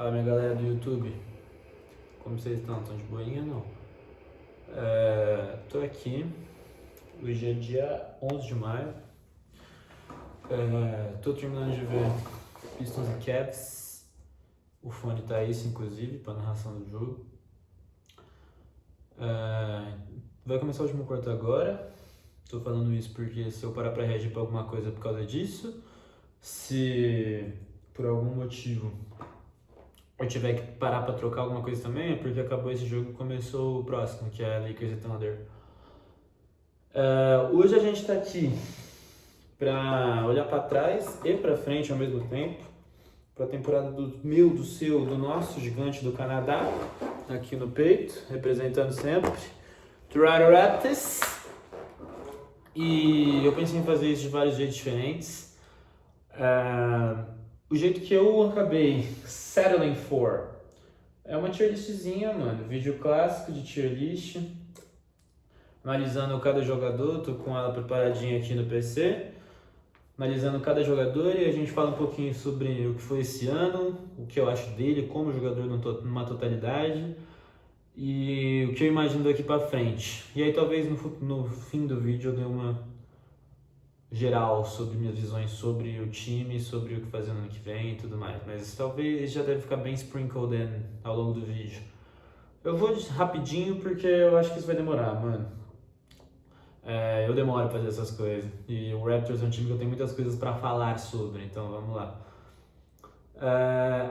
Fala, minha galera do YouTube, como vocês estão? Estão de boinha? Não. Tô aqui, hoje é dia 11 de maio, tô terminando de ver Pistons e Cavs, o fone tá isso inclusive, pra narração do jogo. Vai começar o último quarto agora, tô falando isso porque se eu parar pra reagir pra alguma coisa é por causa disso, se por algum motivo eu tiver que parar pra trocar alguma coisa também, é porque acabou esse jogo e começou o próximo, que é Lakers e Thunder. Hoje a gente tá aqui pra olhar pra trás e pra frente ao mesmo tempo, pra temporada do meu, do seu, do nosso gigante do Canadá, aqui no peito, representando sempre, Toronto Raptors. E eu pensei em fazer isso de vários jeitos diferentes. O jeito que eu acabei settling for é uma tier listzinha, mano. Vídeo clássico de tier list. Analisando cada jogador, tô com ela preparadinha aqui no PC. Analisando cada jogador e a gente fala um pouquinho sobre o que foi esse ano, o que eu acho dele como jogador numa totalidade e o que eu imagino daqui pra frente. E aí talvez no fim do vídeo eu dê uma geral sobre minhas visões sobre o time, sobre o que fazer no ano que vem e tudo mais. Mas talvez já deve ficar bem sprinkled in ao longo do vídeo. Eu vou rapidinho porque eu acho que isso vai demorar, mano. Eu demoro pra fazer essas coisas. E o Raptors é um time que eu tenho muitas coisas pra falar sobre, então vamos lá.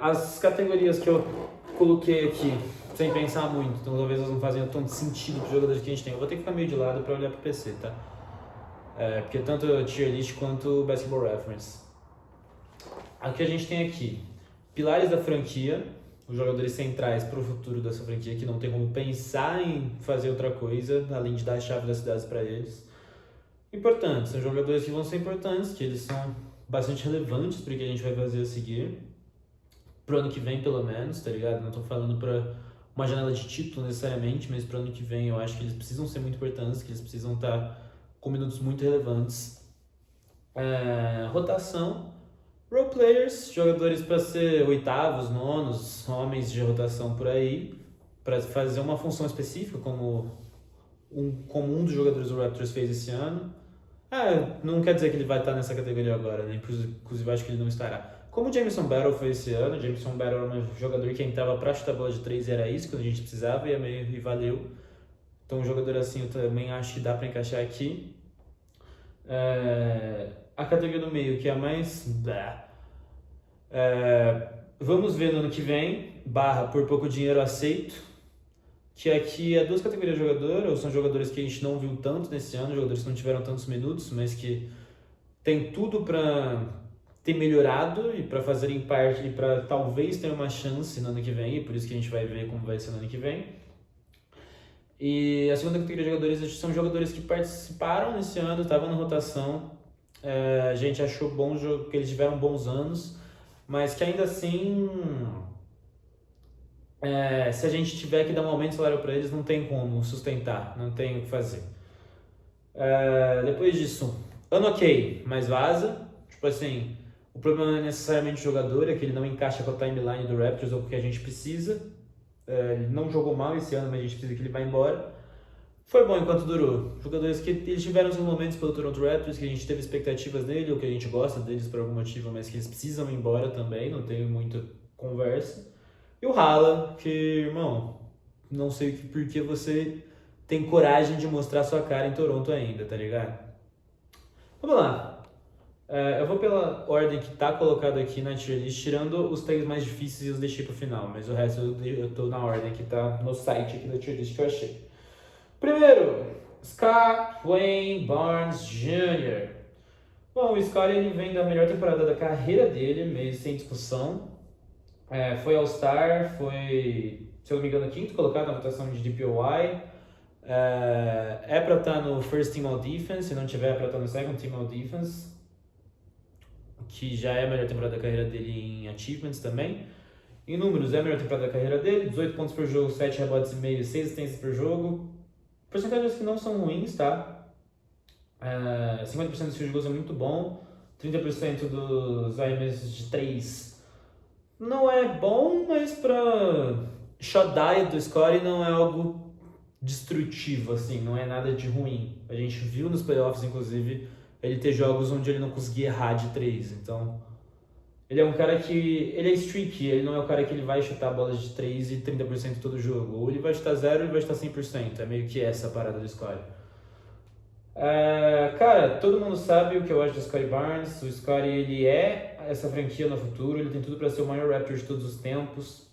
As categorias que eu coloquei aqui, sem pensar muito, então talvez elas não fazem tanto sentido pro jogadores que a gente tem. Eu vou ter que ficar meio de lado pra olhar pro PC, tá? Porque tanto o tier list quanto o Basketball Reference. O que a gente tem aqui? Pilares da franquia, os jogadores centrais para o futuro dessa franquia, que não tem como pensar em fazer outra coisa, além de dar a chave das cidades para eles. Importantes, são jogadores que vão ser importantes, que eles são bastante relevantes para o que a gente vai fazer a seguir. Pro ano que vem, pelo menos, tá ligado? Não estou falando para uma janela de título necessariamente, mas pro ano que vem eu acho que eles precisam ser muito importantes, que eles precisam estar com minutos muito relevantes. Rotação, role players, jogadores para ser oitavos, nonos, homens de rotação por aí, para fazer uma função específica, como um dos jogadores do Raptors fez esse ano. Não quer dizer que ele vai estar nessa categoria agora, né? Inclusive acho que ele não estará. Como o Jameson Battle foi esse ano, o Jameson Battle era um jogador que entrava pra chutar a bola de 3 e era isso quando a gente precisava e valeu. Então um jogador assim eu também acho que dá pra encaixar aqui. A categoria do meio, que é a mais... vamos ver no ano que vem, por pouco dinheiro aceito, que aqui é duas categorias de jogador, ou são jogadores que a gente não viu tanto nesse ano, jogadores que não tiveram tantos minutos, mas que tem tudo para ter melhorado e para fazerem parte e para talvez ter uma chance no ano que vem, e por isso que a gente vai ver como vai ser no ano que vem. E a segunda categoria de jogadores são jogadores que participaram nesse ano, estavam na rotação, a gente achou bom que eles tiveram bons anos, mas que ainda assim, se a gente tiver que dar um aumento de salário para eles, não tem como sustentar, não tem o que fazer. Depois disso, ano ok, mas vaza. Tipo assim, o problema não é necessariamente o jogador, é que ele não encaixa com a timeline do Raptors ou com o que a gente precisa. Ele não jogou mal esse ano, mas a gente precisa que ele vá embora. Foi bom enquanto durou. Jogadores que eles tiveram seus momentos pelo Toronto Raptors, que a gente teve expectativas dele, ou que a gente gosta deles por algum motivo, mas que eles precisam ir embora também, não tem muita conversa. E o Haaland, que, irmão, não sei por que você tem coragem de mostrar sua cara em Toronto ainda, tá ligado? Vamos lá. Eu vou pela ordem que tá colocado aqui na tier list, tirando os três mais difíceis e os deixei pro final, mas o resto eu tô na ordem que tá no site aqui da tier list que eu achei. Primeiro, Scott Wayne Barnes Jr. Bom, o Scott ele vem da melhor temporada da carreira dele, meio sem discussão. Foi All-Star, foi, se eu não me engano, quinto colocado na votação de DPOY. Pra estar no First Team All Defense, se não tiver, é pra estar no Second Team All Defense, que já é a melhor temporada da carreira dele em achievements também. Em números, é a melhor temporada da carreira dele, 18 pontos por jogo, 7 rebotes e meio, 6 assistências por jogo. Porcentagens que não são ruins, tá? 50% dos field goals é muito bom, 30% dos arremessos de 3 não é bom, mas pra shot diet do Scottie não é algo destrutivo, assim, não é nada de ruim. A gente viu nos playoffs, inclusive, ele ter jogos onde ele não conseguia errar de 3. Então, ele é um cara que... Ele é streaky, ele não é o cara que ele vai chutar bolas de 3 e 30% todo jogo. Ou ele vai chutar 0 ou ele vai chutar 100%. É meio que essa a parada do Scottie. Cara, todo mundo sabe o que eu acho do Scottie Barnes. O Scottie, ele é essa franquia no futuro. Ele tem tudo para ser o maior Raptor de todos os tempos.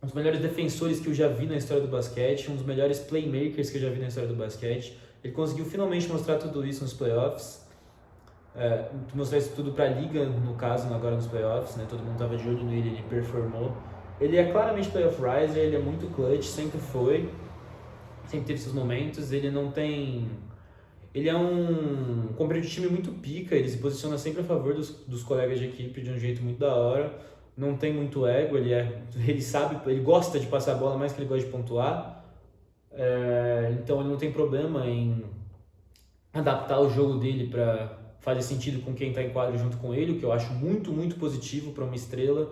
Um dos melhores defensores que eu já vi na história do basquete. Um dos melhores playmakers que eu já vi na história do basquete. Ele conseguiu finalmente mostrar tudo isso nos playoffs. Mostrar isso tudo para a liga, no caso, agora nos playoffs, né? Todo mundo estava de olho nele, ele performou. Ele é claramente playoff riser, ele é muito clutch, sempre foi, sempre teve seus momentos. Ele não tem... Ele é um companheiro de time muito pica, ele se posiciona sempre a favor dos colegas de equipe de um jeito muito da hora. Não tem muito ego, ele sabe, ele gosta de passar a bola mais que ele gosta de pontuar. Então ele não tem problema em adaptar o jogo dele para fazer sentido com quem está em quadro junto com ele, o que eu acho muito, muito positivo para uma estrela.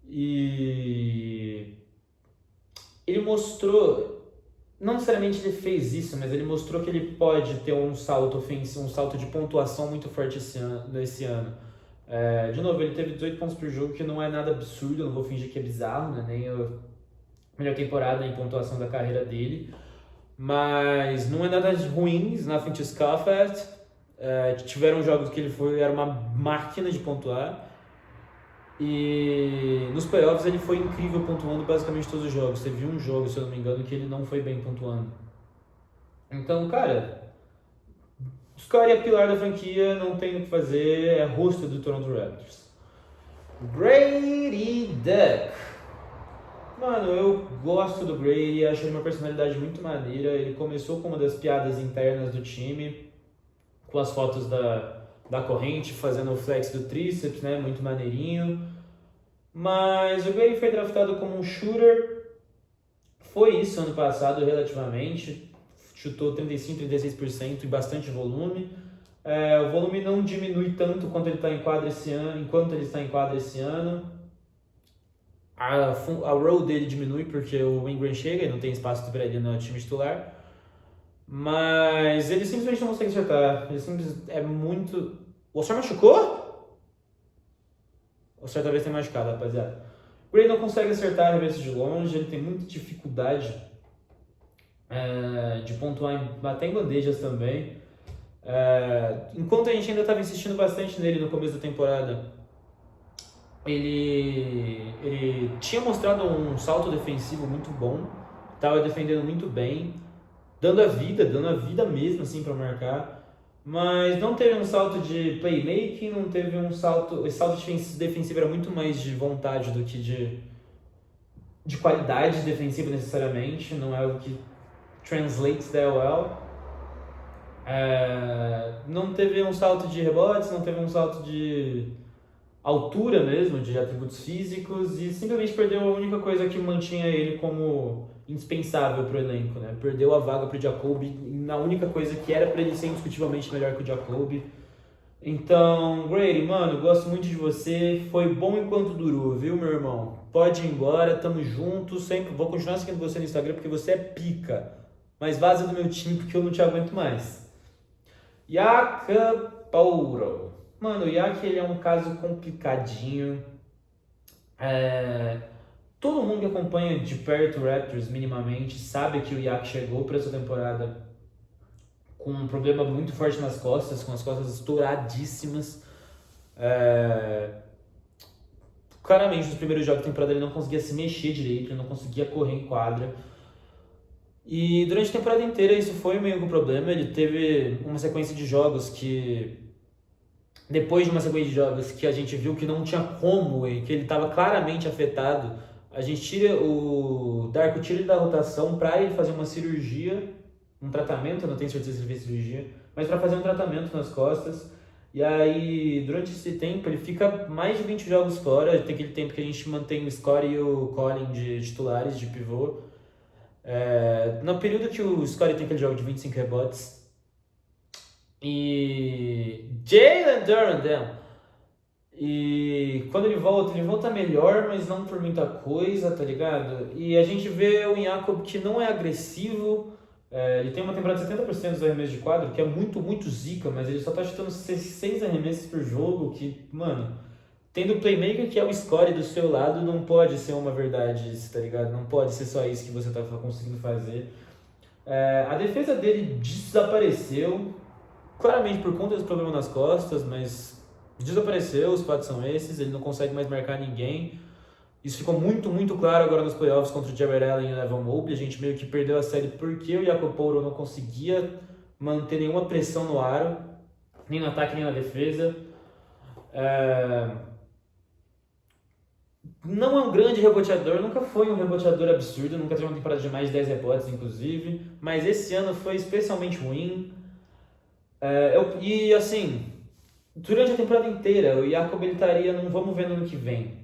E ele mostrou, não necessariamente ele fez isso, mas ele mostrou que ele pode ter um salto ofensivo, um salto de pontuação muito forte esse ano. De novo, ele teve 18 pontos por jogo, que não é nada absurdo, eu não vou fingir que é bizarro, né? Nem a melhor temporada em pontuação da carreira dele. Mas não é nada ruim, nothing to scoff at. Tiveram jogos que ele era uma máquina de pontuar. E nos playoffs ele foi incrível pontuando basicamente todos os jogos. Teve um jogo, se eu não me engano, que ele não foi bem pontuando. Então, cara, o Scottie é pilar da franquia, não tem o que fazer, é rosto do Toronto Raptors. Grady Dick. Mano, eu gosto do Grady, acho ele uma personalidade muito maneira. Ele começou com uma das piadas internas do time, com as fotos da corrente, fazendo o flex do tríceps, né? Muito maneirinho. Mas o Grady foi draftado como um shooter. Foi isso ano passado, relativamente. Chutou 35%, 36% e bastante volume. O volume não diminui tanto quanto ele está em quadra esse ano, enquanto ele está em quadra esse ano. A roll dele diminui porque o Ingram chega e não tem espaço para ele no time titular. Mas ele simplesmente não consegue acertar. Ele simplesmente é muito... O Oscar machucou? O Oscar talvez tenha machucado, rapaziada. O Gray não consegue acertar arremessos de longe, ele tem muita dificuldade de pontuar até em bandejas também. Enquanto a gente ainda estava insistindo bastante nele no começo da temporada, ele tinha mostrado um salto defensivo muito bom, estava defendendo muito bem, dando a vida mesmo assim para marcar, mas não teve um salto de playmaking, não teve um salto, esse salto defensivo era muito mais de vontade do que de qualidade defensiva necessariamente, não é o que translates that well. Não teve um salto de rebotes, não teve um salto de altura mesmo, de atributos físicos, e simplesmente perdeu a única coisa que mantinha ele como indispensável pro elenco, né? Perdeu a vaga pro Jacoby na única coisa que era para ele ser indiscutivelmente melhor que o Jacoby. Então, Grady, mano, gosto muito de você, foi bom enquanto durou, viu, meu irmão? Pode ir embora, tamo junto, sempre vou continuar seguindo você no Instagram porque você é pica, mas vaza do meu time porque eu não te aguento mais. Jacob. Mano, o Yak, ele é um caso complicadinho. Todo mundo que acompanha de perto o Raptors minimamente sabe que o Yak chegou para essa temporada com um problema muito forte nas costas, com as costas estouradíssimas. Claramente, nos primeiros jogos da temporada ele não conseguia se mexer direito, ele não conseguia correr em quadra. E durante a temporada inteira isso foi meio que um problema. Ele teve uma sequência de jogos que... Depois de uma sequência de jogos que a gente viu que não tinha como, e que ele estava claramente afetado, a gente tira o Darko tira ele da rotação para ele fazer uma cirurgia, um tratamento, eu não tenho certeza se ele fez cirurgia, mas para fazer um tratamento nas costas. E aí, durante esse tempo, ele fica mais de 20 jogos fora. Tem aquele tempo que a gente mantém o Scottie e o Colin de titulares, de pivô. No período que o Scottie tem aquele jogo de 25 rebotes, e Jalen Duran, E quando ele volta melhor, mas não por muita coisa, tá ligado? E a gente vê o Jakob que não é agressivo, ele tem uma temporada de 70% dos arremessos de quadro, que é muito, muito zica, mas ele só tá chutando 6 arremessos por jogo, que, mano, tendo o playmaker que é o score do seu lado, não pode ser uma verdade isso, tá ligado? Não pode ser só isso que você tá conseguindo fazer. A defesa dele desapareceu, claramente por conta dos problemas nas costas, mas desapareceu, os fatos são esses, ele não consegue mais marcar ninguém. Isso ficou muito, muito claro agora nos playoffs contra o Jarrett Allen e o Evan Mobley. A gente meio que perdeu a série porque o Jakob Poeltl não conseguia manter nenhuma pressão no aro, nem no ataque, nem na defesa. Não é um grande reboteador, nunca foi um reboteador absurdo, nunca teve uma temporada de mais de 10 rebotes, inclusive, mas esse ano foi especialmente ruim. E assim, durante a temporada inteira, o Jakob ele estaria num vamos ver no ano que vem.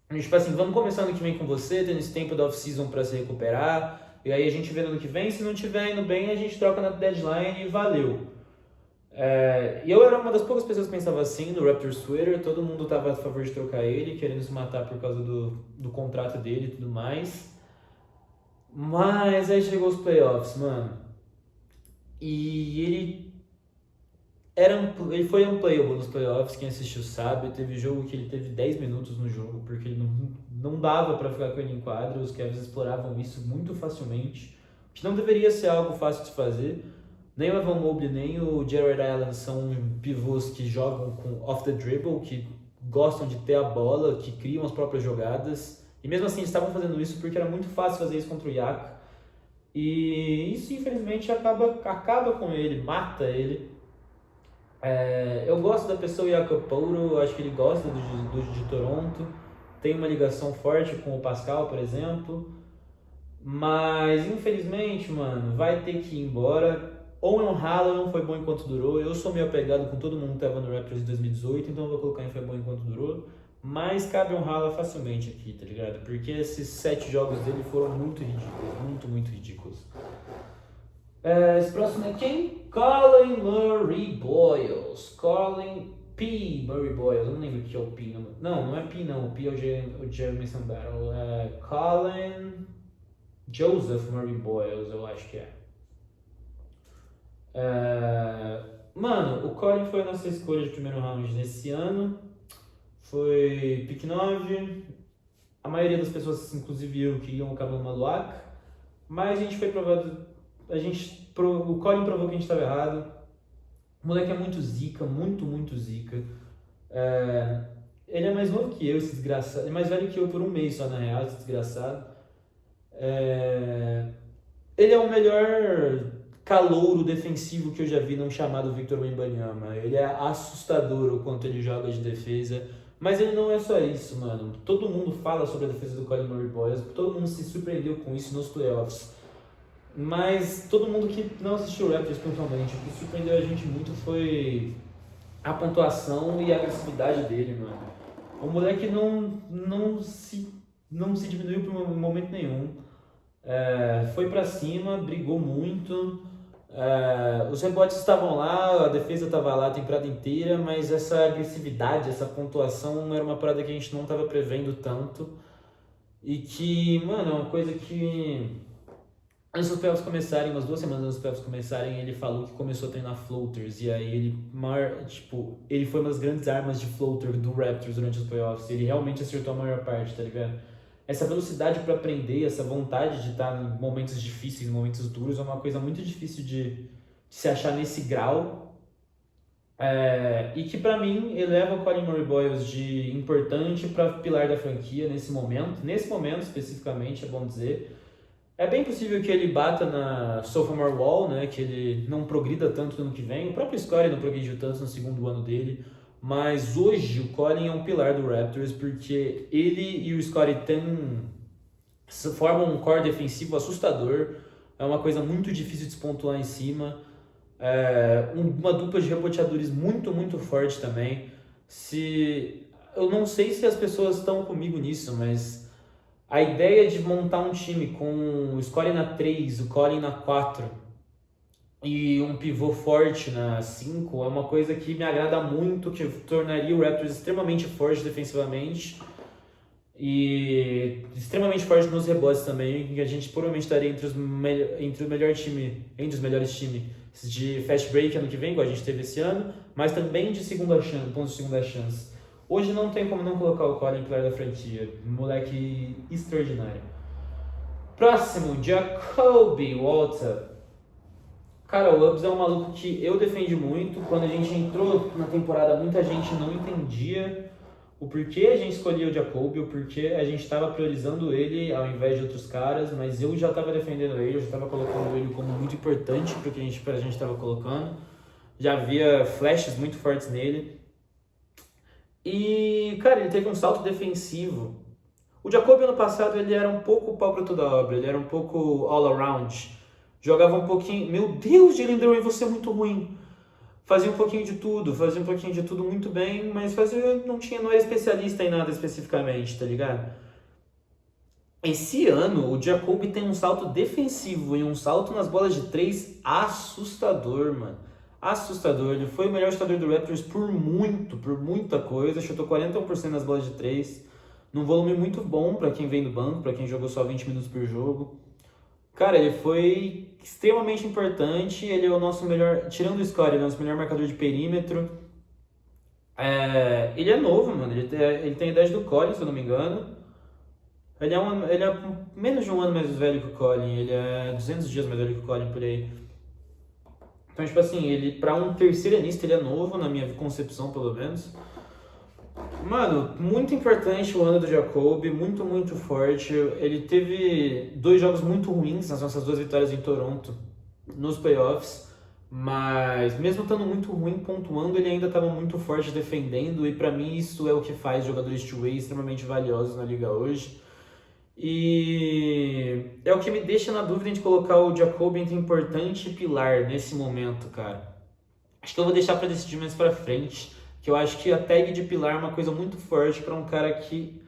Tipo assim, vamos começar ano que vem com você, tendo esse tempo da off-season para se recuperar, e aí a gente vê no ano que vem, se não tiver indo bem, a gente troca na deadline e valeu. E eu era uma das poucas pessoas que pensava assim no Raptors Twitter, todo mundo estava a favor de trocar ele, querendo se matar por causa do contrato dele e tudo mais. Mas aí chegou os playoffs, mano. E ele foi unplayable nos playoffs, quem assistiu sabe. Teve jogo que ele teve 10 minutos no jogo, porque ele não dava pra ficar com ele em quadra. Os Cavs exploravam isso muito facilmente, que não deveria ser algo fácil de fazer. Nem o Evan Mobley, nem o Jarrett Allen são pivôs que jogam com off the dribble, que gostam de ter a bola, que criam as próprias jogadas. E mesmo assim eles estavam fazendo isso porque era muito fácil fazer isso contra o Yak. E isso infelizmente acaba com ele, mata ele. Eu gosto da pessoa Jakob Poeltl, acho que ele gosta de Toronto, tem uma ligação forte com o Pascal, por exemplo, mas infelizmente, mano, vai ter que ir embora. Owen Halloran foi bom enquanto durou, eu sou meio apegado com todo mundo que estava no Raptors em 2018, então eu vou colocar em foi bom enquanto durou, mas cabe honrá-la facilmente aqui, tá ligado? Porque esses 7 jogos dele foram muito ridículos, muito, muito ridículos. Esse próximo é quem? Colin Murray Boyles. Colin P. Murray Boyles. Eu não lembro o que é o P. Não é P não. O P é o Jeremy Battle. Colin Joseph Murray Boyles, eu acho que é. Mano, o Colin foi a nossa escolha de primeiro round nesse ano. Foi pick 9. A maioria das pessoas, inclusive eu, queriam o Cabelo Maluac. Mas a gente foi provado. O Colin provou que a gente estava errado. O moleque é muito zica, muito, muito zica. Ele é mais novo que eu, esse desgraçado. Ele é mais velho que eu por um mês só, na real, esse desgraçado. Ele é o melhor calouro defensivo que eu já vi num chamado Victor Wembanyama. Ele é assustador o quanto ele joga de defesa. Mas ele não é só isso, mano. Todo mundo fala sobre a defesa do Colin Murray Boyles. Todo mundo se surpreendeu com isso nos playoffs. Mas todo mundo que não assistiu o Raptors principalmente, o que surpreendeu a gente muito foi a pontuação e a agressividade dele, mano. O moleque não se diminuiu por momento nenhum. Foi pra cima, brigou muito. Os rebotes estavam lá, a defesa estava lá a temporada inteira, mas essa agressividade, essa pontuação era uma parada que a gente não estava prevendo tanto. E que, mano, é uma coisa que... Antes dos playoffs começarem, umas 2 semanas antes dos playoffs começarem, ele falou que começou a treinar floaters. E aí ele foi uma das grandes armas de floater do Raptors durante os playoffs. Ele realmente acertou a maior parte, tá ligado? Essa velocidade para aprender, essa vontade de estar em momentos difíceis, em momentos duros, é uma coisa muito difícil de se achar nesse grau. E que pra mim eleva o Colin Murray Boyles de importante para pilar da franquia nesse momento especificamente, é bom dizer. É bem possível que ele bata na sophomore wall, né, que ele não progrida tanto no ano que vem. O próprio Scottie não progrediu tanto no segundo ano dele. Mas hoje o Colin é um pilar do Raptors porque ele e o Scottie formam um core defensivo assustador. É uma coisa muito difícil de se pontuar em cima. Uma dupla de reboteadores muito, muito forte também. Eu não sei se as pessoas estão comigo nisso, mas... A ideia de montar um time com o Scottie na 3, o Colin na 4 e um pivô forte na 5 é uma coisa que me agrada muito, que tornaria o Raptors extremamente forte defensivamente e extremamente forte nos rebotes também, que a gente provavelmente estaria entre o melhor time, entre os melhores times de fast break ano que vem, igual a gente teve esse ano, mas também de segunda chance, pontos de segunda chance. Hoje não tem como não colocar o Colin pilar da franquia, um moleque extraordinário. Próximo, Jacoby Walter. Cara, o Lopes é um maluco que eu defendi muito. Quando a gente entrou na temporada, muita gente não entendia o porquê a gente escolhia o Jacoby, o porquê a gente estava priorizando ele ao invés de outros caras, mas eu já estava defendendo ele, eu já estava colocando ele como muito importante para que a gente estava colocando. Já havia flashes muito fortes nele. E, cara, ele teve um salto defensivo. O Jacoby ano passado ele era um pouco pau para toda obra, ele era um pouco all around. Jogava um pouquinho. Meu Deus, Jalen Duren, você é muito ruim. Fazia um pouquinho de tudo muito bem, mas não era especialista em nada especificamente, tá ligado? Esse ano, o Jacoby tem um salto defensivo e um salto nas bolas de 3 assustador, mano. Assustador. Ele foi o melhor chutador do Raptors por muita coisa. Chutou 41% nas bolas de 3. Num volume muito bom pra quem vem do banco, pra quem jogou só 20 minutos por jogo. Cara, ele foi extremamente importante, ele é o nosso melhor, tirando o score, ele é o nosso melhor marcador de perímetro. Ele é novo, mano, ele tem a idade do Colin, se eu não me engano. Ele é menos de um ano mais velho que o Colin, ele é 200 dias mais velho que o Colin, por aí. Então, tipo assim, ele, pra um terceiranista, ele é novo, na minha concepção, pelo menos. Mano, muito importante o ano do Jacoby, muito forte. Ele teve 2 jogos muito ruins nas nossas 2 vitórias em Toronto nos playoffs, mas mesmo estando muito ruim pontuando, ele ainda estava muito forte defendendo, e pra mim isso é o que faz jogadores two-way extremamente valiosos na liga hoje. E é o que me deixa na dúvida de colocar o Jacoby entre importante e pilar nesse momento, cara. Acho que eu vou deixar pra decidir mais pra frente, que eu acho que a tag de pilar é uma coisa muito forte para um cara que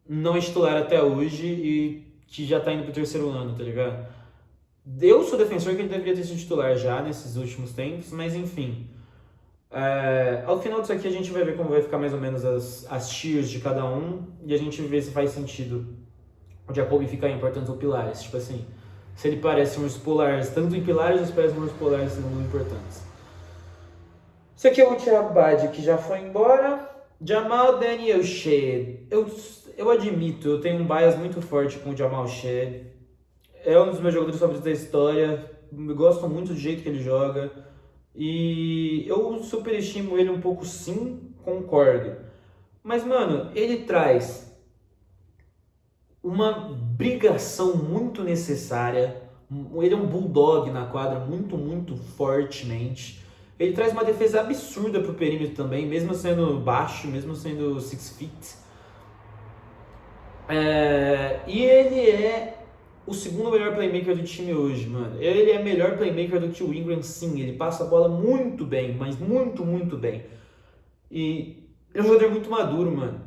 não é titular até hoje e que já tá indo pro terceiro ano, tá ligado? Eu sou defensor que ele deveria ter sido titular já nesses últimos tempos, mas enfim. Ao final disso aqui a gente vai ver como vai ficar mais ou menos as tiers de cada um e a gente vê se faz sentido o Jacoby ficar importante ou pilares. Tipo assim, se ele parece uns polares, tanto em pilares, ou se parece uns polares sendo importantes. Esse aqui é o Tiabad, que já foi embora. Jamal Daniel Shead. Eu admito, eu tenho um bias muito forte com o Jamal Shead. É um dos meus jogadores favoritos da história. Eu gosto muito do jeito que ele joga. E eu superestimo ele um pouco, sim, concordo. Mas, mano, ele traz uma brigação muito necessária. Ele é um bulldog na quadra muito fortemente. Ele traz uma defesa absurda pro perímetro também, mesmo sendo baixo, mesmo sendo 6 feet. E ele é o segundo melhor playmaker do time hoje, mano. Ele é melhor playmaker do que o Ingram, sim. Ele passa a bola muito bem, mas muito bem. E ele é um jogador muito maduro, mano.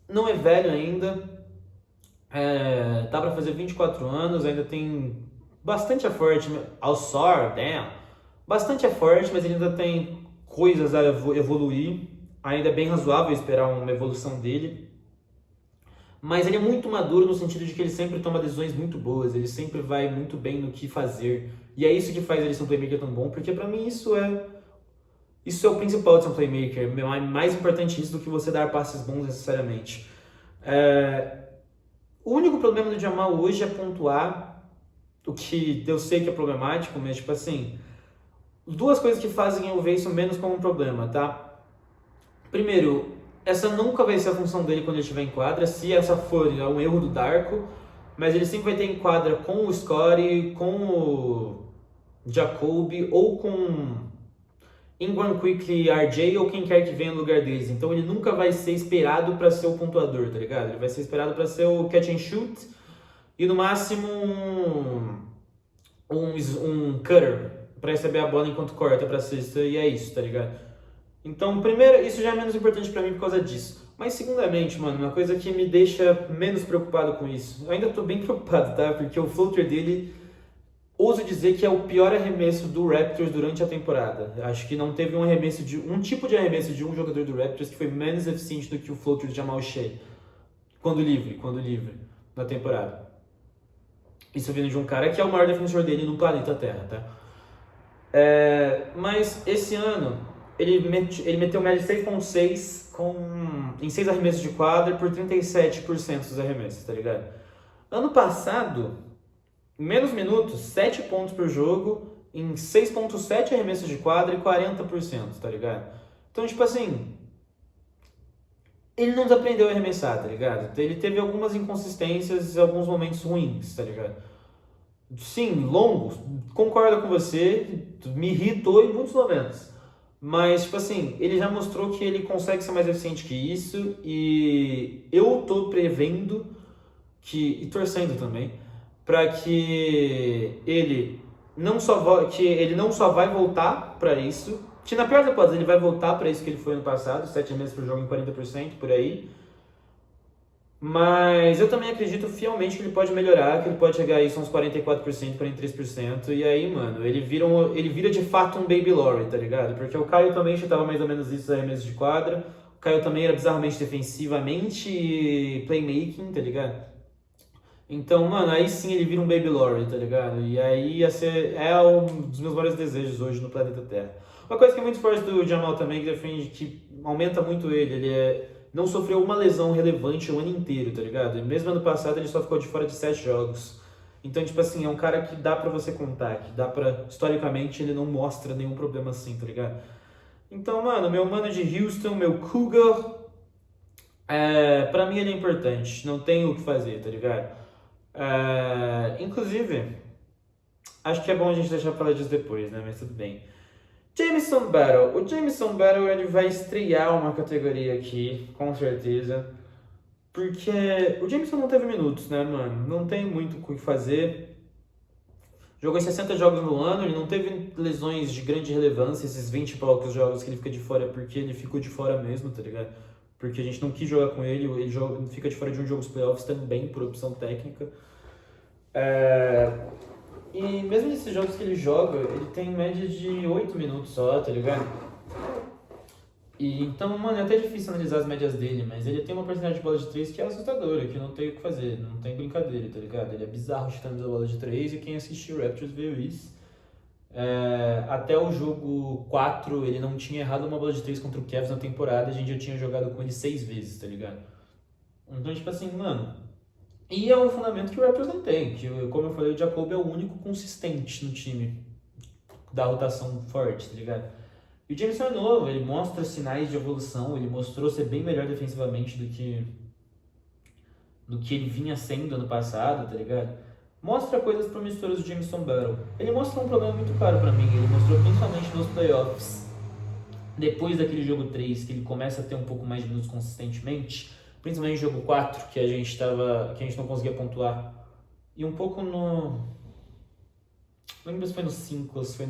Não é velho ainda. Tá pra fazer 24 anos, ainda tem bastante forte. All-Star, damn. Bastante forte, mas ele ainda tem coisas a evoluir. Ainda é bem razoável esperar uma evolução dele. Mas ele é muito maduro no sentido de que ele sempre toma decisões muito boas. Ele sempre vai muito bem no que fazer. E é isso que faz ele ser um playmaker tão bom. Porque pra mim isso é o principal de ser um playmaker. É mais importante isso do que você dar passes bons necessariamente. O único problema do Jamal hoje é pontuar. O que eu sei que é problemático, mas tipo assim... 2 coisas que fazem eu ver isso menos como um problema, tá? Primeiro, essa nunca vai ser a função dele quando ele estiver em quadra. Se essa for, é um erro do Darko. Mas ele sempre vai ter em quadra com o Scottie, com o Jacoby ou com Ingram, Quickly, RJ ou quem quer que venha no lugar deles. Então ele nunca vai ser esperado para ser o pontuador, tá ligado? Ele vai ser esperado para ser o catch and shoot e no máximo um cutter para receber a bola enquanto corta pra cesta, e é isso, tá ligado? Então, primeiro, isso já é menos importante pra mim por causa disso. Mas, segundamente, mano, uma coisa que me deixa menos preocupado com isso. Eu ainda tô bem preocupado, tá? Porque o floater dele ouso dizer que é o pior arremesso do Raptors durante a temporada. Acho que não teve um tipo de arremesso de um jogador do Raptors que foi menos eficiente do que o floater de Jamal Shea. Quando livre, na temporada. Isso vindo de um cara que é o maior defensor dele no planeta Terra, tá? Mas esse ano, ele meteu média de 6.6 em 6 arremessos de quadra por 37% dos arremessos, tá ligado? Ano passado, menos minutos, 7 pontos por jogo, em 6.7 arremessos de quadra e 40%, tá ligado? Então, tipo assim, ele não desaprendeu a arremessar, tá ligado? Ele teve algumas inconsistências e alguns momentos ruins, tá ligado? Sim, longos, concordo com você, me irritou em muitos momentos. Mas, tipo assim, ele já mostrou que ele consegue ser mais eficiente que isso e eu tô prevendo e torcendo também, para que ele não só vai voltar para isso, que na pior das hipóteses ele vai voltar para isso que ele foi ano passado, 7 meses por jogo em 40%, por aí. Mas eu também acredito fielmente que ele pode melhorar, que ele pode chegar a isso uns 44%, 43%, e aí, mano, ele vira de fato um Baby Laurie, tá ligado? Porque o Caio também chutava mais ou menos isso nos arremessos de quadra, o Caio também era bizarramente defensivamente playmaking, tá ligado? Então, mano, aí sim ele vira um Baby Laurie, tá ligado? E aí um dos meus maiores desejos hoje no planeta Terra. Uma coisa que é muito forte do Jamal também, que defende, que aumenta muito ele não sofreu uma lesão relevante o ano inteiro, tá ligado? E mesmo ano passado ele só ficou de fora de 7 jogos. Então, tipo assim, é um cara que dá pra você contar, historicamente, ele não mostra nenhum problema assim, tá ligado? Então, mano, meu mano de Houston, meu Cougar, pra mim ele é importante, não tem o que fazer, tá ligado? Inclusive, acho que é bom a gente deixar pra falar disso depois, né? Mas tudo bem. Jameson Battle. O Jameson Battle ele vai estrear uma categoria aqui, com certeza. Porque o Jameson não teve minutos, né, mano? Não tem muito o que fazer. Jogou em 60 jogos no ano, ele não teve lesões de grande relevância, esses 20 e poucos jogos que ele fica de fora, porque ele ficou de fora mesmo, tá ligado? Porque a gente não quis jogar com ele fica de fora de um jogo dos playoffs também, por opção técnica. E mesmo nesses jogos que ele joga, ele tem média de 8 minutos só, tá ligado? E então, mano, é até difícil analisar as médias dele, mas ele tem uma porcentagem de bola de 3 que é assustadora, que não tem o que fazer, não tem brincadeira, tá ligado? Ele é bizarro chutando a bola de 3 e quem assistiu o Raptors viu isso. Até o jogo 4 ele não tinha errado uma bola de 3 contra o Cavs na temporada, a gente já tinha jogado com ele 6 vezes, tá ligado? Então, tipo assim, mano... E é um fundamento que o Raptors não tem, que, como eu falei, o Jacob é o único consistente no time da rotação forte, tá ligado? E o Jameson é novo, ele mostra sinais de evolução, ele mostrou ser bem melhor defensivamente do que ele vinha sendo ano passado, tá ligado? Mostra coisas promissoras do Jameson Battle. Ele mostrou um problema muito claro pra mim, ele mostrou principalmente nos playoffs, depois daquele jogo 3, que ele começa a ter um pouco mais de minutos consistentemente, principalmente no jogo 4, que a gente não conseguia pontuar. E um pouco no... Não lembro se foi no 5 ou se foi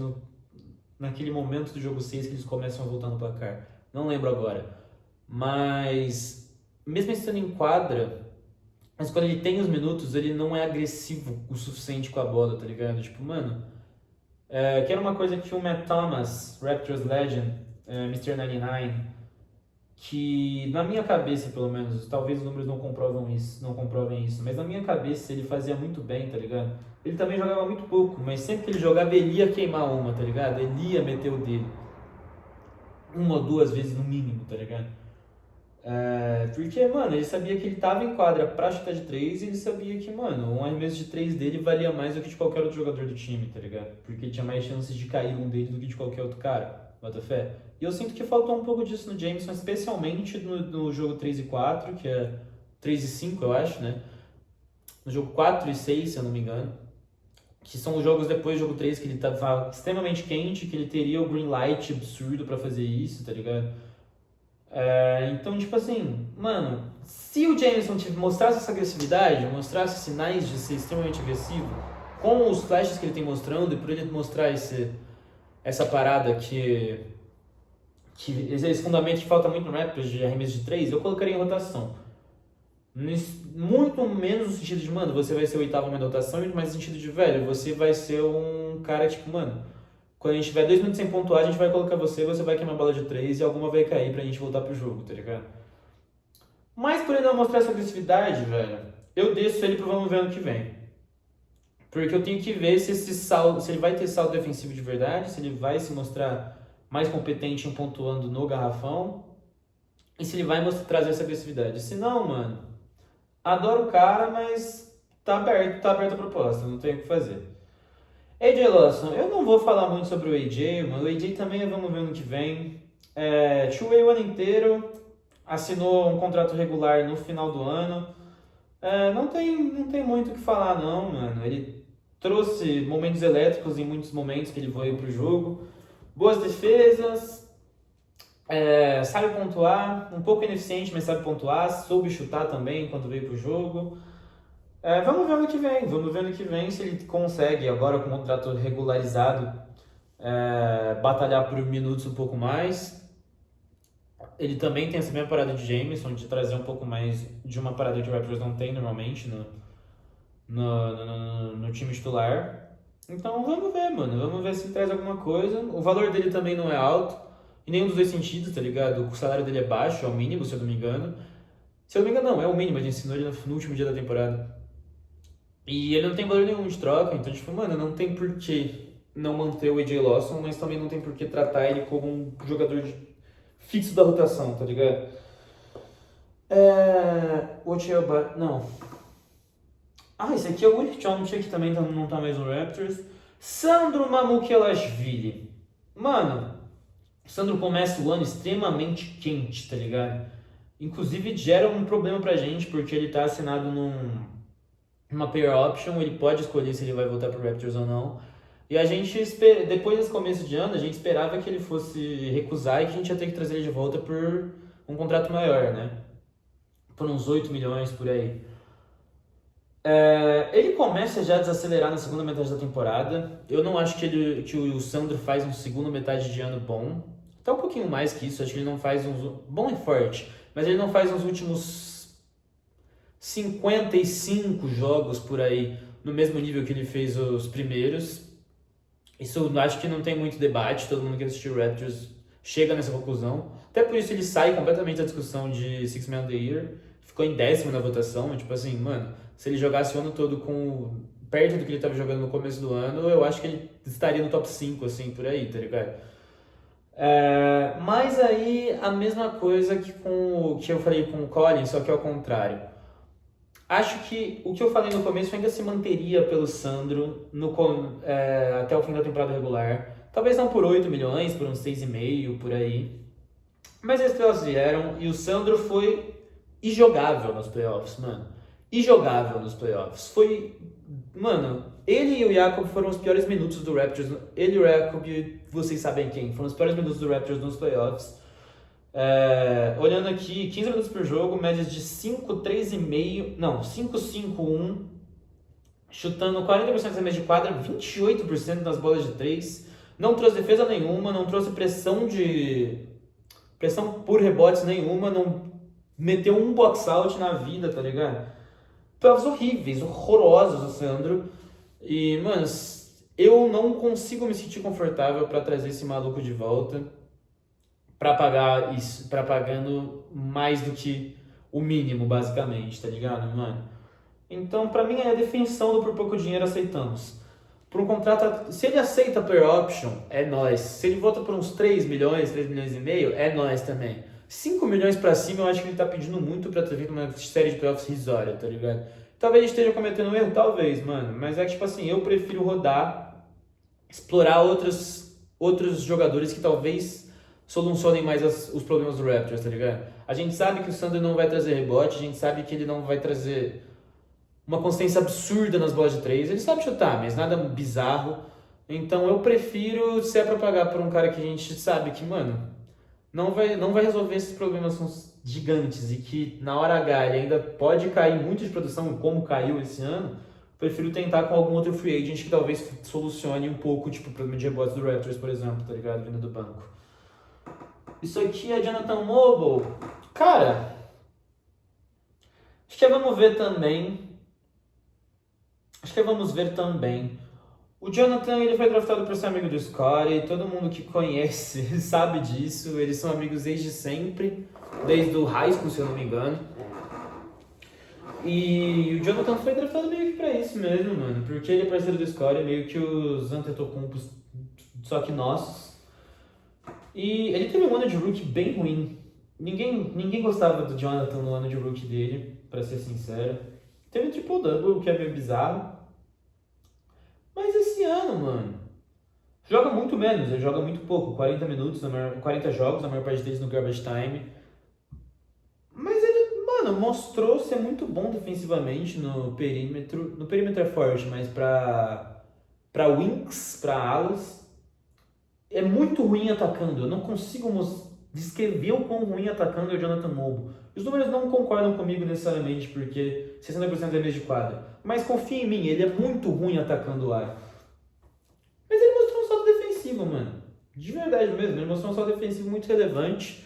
naquele momento do jogo 6 que eles começam a voltar no placar. Não lembro agora. Mas, mesmo estando em quadra, mas quando ele tem os minutos, ele não é agressivo o suficiente com a bola, tá ligado? Tipo, mano... que era uma coisa que o Matt Thomas, Raptors Legend, Mr. 99... que na minha cabeça, pelo menos, talvez os números não comprovem isso, mas na minha cabeça ele fazia muito bem, tá ligado? Ele também jogava muito pouco, mas sempre que ele jogava ele ia queimar uma, tá ligado? Ele ia meter o dele. Uma ou duas vezes no mínimo, tá ligado? Porque, mano, ele sabia que ele tava em quadra pra chutar de 3 e ele sabia que, mano, um arremesso de 3 dele valia mais do que de qualquer outro jogador do time, tá ligado? Porque ele tinha mais chances de cair um dele do que de qualquer outro cara, bota fé. E eu sinto que faltou um pouco disso no Jameson, especialmente no jogo 3 e 4, que é 3 e 5, eu acho, né? No jogo 4 e 6, se eu não me engano. Que são os jogos depois do jogo 3 que ele tava extremamente quente, que ele teria o green light absurdo pra fazer isso, tá ligado? Então, tipo assim, mano, se o Jameson mostrasse essa agressividade, mostrasse sinais de ser extremamente agressivo, com os flashes que ele tem mostrando, e por ele mostrar essa parada que esse fundamento que falta muito no Raptors de arremesso de 3, eu colocaria em rotação. Muito menos no sentido de, mano, você vai ser o oitavo homem da rotação, mas no sentido de, velho, você vai ser um cara, tipo, mano, quando a gente tiver 2 minutos sem pontuar, a gente vai colocar você vai queimar a bola de 3 e alguma vai cair pra gente voltar pro jogo, tá ligado? Mas por ele não mostrar essa agressividade, velho, eu desço ele pro vamos ver ano que vem. Porque eu tenho que ver se esse saldo, se ele vai ter saldo defensivo de verdade, se ele vai se mostrar mais competente em pontuando no garrafão e se ele vai trazer essa agressividade. Se não, mano, adoro o cara, mas tá aberto a proposta, não tem o que fazer. AJ Lawson, eu não vou falar muito sobre o AJ, mano. O AJ também vamos ver ano que vem. Two-way o ano inteiro, assinou um contrato regular no final do ano. Não tem muito o que falar, não, mano. Ele trouxe momentos elétricos em muitos momentos que ele veio pro jogo. Boas defesas, sabe pontuar, um pouco ineficiente, mas sabe pontuar. Soube chutar também enquanto veio pro jogo. Vamos ver ano que vem se ele consegue, agora com o contrato regularizado, batalhar por minutos um pouco mais. Ele também tem essa mesma parada de Jameson, de trazer um pouco mais de uma parada que o Raptors não tem normalmente no time titular. Então vamos ver, mano. Vamos ver se ele traz alguma coisa. O valor dele também não é alto, em nenhum dos dois sentidos, tá ligado? O salário dele é baixo, é o mínimo, se eu não me engano. Se eu não me engano, não, é o mínimo, a gente ensinou ele no último dia da temporada. E ele não tem valor nenhum de troca, então, tipo, mano, não tem por que não manter o AJ Lawson, mas também não tem por que tratar ele como um jogador fixo da rotação, tá ligado? Não. Esse aqui é o Will Chomche, que também não tá mais no Raptors. Sandro Mamukelashvili. Mano, o Sandro começa o ano extremamente quente, tá ligado? Inclusive gera um problema pra gente, porque ele tá assinado numa player option, ele pode escolher se ele vai voltar pro Raptors ou não. E a gente, depois desse começo de ano, a gente esperava que ele fosse recusar e que a gente ia ter que trazer ele de volta por um contrato maior, né? Por uns 8 milhões por aí. Ele começa já a desacelerar na segunda metade da temporada. Eu não acho que o Sandro faz um segundo metade de ano bom. Até um pouquinho mais que isso. Acho que ele não faz uns... Bom e forte. Mas ele não faz uns últimos 55 jogos por aí no mesmo nível que ele fez os primeiros. Isso eu acho que não tem muito debate. Todo mundo que assistiu Raptors chega nessa conclusão. Até por isso ele sai completamente da discussão de Six Man of the Year. Ficou em 10º na votação. Tipo assim, mano... Se ele jogasse o ano todo perto do que ele estava jogando no começo do ano, eu acho que ele estaria no top 5, assim, por aí, tá ligado? Mas aí, a mesma coisa que eu falei com o Colin, só que ao contrário. Acho que o que eu falei no começo ainda se manteria pelo Sandro até o fim da temporada regular. Talvez não por 8 milhões, por uns 6,5, por aí. Mas esses playoffs vieram e o Sandro foi injogável nos playoffs, mano. Injogável nos playoffs. Mano, ele e o Jakob foram os piores minutos do Raptors. Ele e o Jakob, vocês sabem quem, foram os piores minutos do Raptors nos playoffs. Olhando aqui, 15 minutos por jogo, médias de 5, 3,5, não, 5, 5, 1. Chutando 40% da média de quadra, 28% nas bolas de 3. Não trouxe defesa nenhuma, não trouxe pressão por rebotes nenhuma, não meteu um box out na vida, tá ligado? Playoffs horríveis, horrorosos do Sandro. E, mano, eu não consigo me sentir confortável pra trazer esse maluco de volta pra pagar isso, pra pagando mais do que o mínimo, basicamente, tá ligado, mano? Então, pra mim, é a definição do por pouco dinheiro aceitamos. Por um contrato, se ele aceita a player option, é nós. Se ele volta por uns 3 milhões, 3 milhões e meio, é nós também. 5 milhões pra cima, eu acho que ele tá pedindo muito pra ter feito uma série de playoffs risória, tá ligado? Talvez ele esteja cometendo um erro, talvez, mano. Mas é que, tipo assim, eu prefiro rodar, explorar outros jogadores que talvez solucionem mais os problemas do Raptors, tá ligado? A gente sabe que o Sandro não vai trazer rebote, a gente sabe que ele não vai trazer uma consistência absurda nas bolas de 3. Ele sabe chutar, mas nada bizarro. Então eu prefiro, se é pra pagar por um cara que a gente sabe que, mano, não vai resolver esses problemas gigantes e que na hora H ele ainda pode cair muito de produção, como caiu esse ano, prefiro tentar com algum outro free agent que talvez solucione um pouco, tipo, o problema de rebotes do Raptors, por exemplo, tá ligado? Vindo do banco. Isso aqui é Jonathan Mobile. Cara, acho que vamos ver também. Acho que vamos ver também. O Jonathan, ele foi draftado para ser amigo do Scottie, todo mundo que conhece sabe disso, eles são amigos desde sempre, desde o high school, se eu não me engano. E o Jonathan foi draftado meio que pra isso mesmo, mano, porque ele é parceiro do Scottie, meio que os Antetokounmpos, só que nossos. E ele teve um ano de rookie bem ruim. Ninguém gostava do Jonathan no ano de rookie dele, pra ser sincero. Teve um triple-double, o que é meio bizarro. Mas esse ano, mano, joga muito menos, ele joga muito pouco, 40 minutos, 40 jogos, a maior parte deles no garbage time. Mas ele, mano, mostrou ser muito bom defensivamente no perímetro. No perímetro é forte, mas pra wings, pra alas, é muito ruim atacando. Eu não consigo descrever o quão ruim atacando é o Jonathan Mobo. Os números não concordam comigo necessariamente, porque 60% é mês de quadra. Mas confia em mim, ele é muito ruim atacando o ar. Mas ele mostrou um salto defensivo, mano. De verdade mesmo, ele mostrou um salto defensivo muito relevante.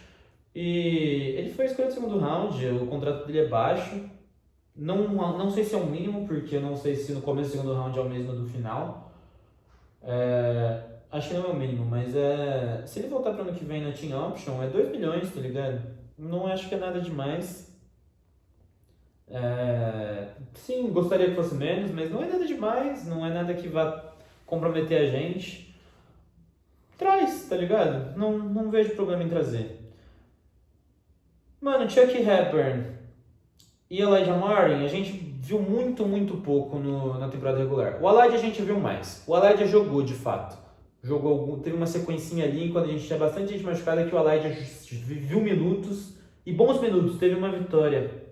E ele foi escolhido no segundo round, o contrato dele é baixo. Não sei se é o mínimo, porque eu não sei se no começo do segundo round é o mesmo do final. Acho que não é o mínimo, mas se ele voltar para ano que vem na Team Option, é 2 milhões, tá ligado? Não acho que é nada demais. Sim, gostaria que fosse menos, mas não é nada demais, não é nada que vá comprometer a gente. Traz, tá ligado? Não vejo problema em trazer. Mano, Chuck Hepburn e Elijah Martin, a gente viu muito pouco na temporada regular. O Elijah a gente viu mais. O Elijah jogou, de fato. Teve uma sequencinha ali, quando a gente tinha bastante gente machucada, que o Elijah viu minutos, e bons minutos, teve uma vitória.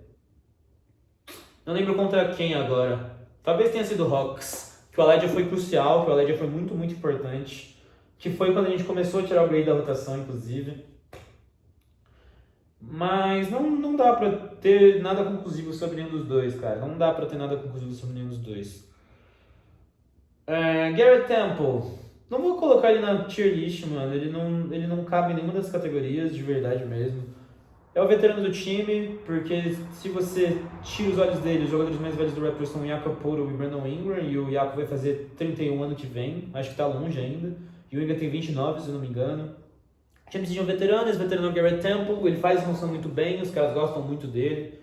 Não lembro contra quem agora. Talvez tenha sido o Hawks, que o Elijah foi crucial, que o Elijah foi muito importante. Que foi quando a gente começou a tirar o Gray da rotação, inclusive. Mas não dá pra ter nada conclusivo sobre nenhum dos dois, cara. Não dá pra ter nada conclusivo sobre nenhum dos dois. Garrett Temple. Não vou colocar ele na tier list, mano. Ele não cabe em nenhuma das categorias, de verdade mesmo. É o veterano do time, porque se você tira os olhos dele, os jogadores mais velhos do Raptors são o Jakob Poeltl e o Brandon Ingram, e o Jakob vai fazer 31 ano que vem, acho que tá longe ainda. E o Ingram tem 29, se eu não me engano. O time precisa de um veterano, esse veterano é o Garrett Temple, ele faz a função muito bem, os caras gostam muito dele.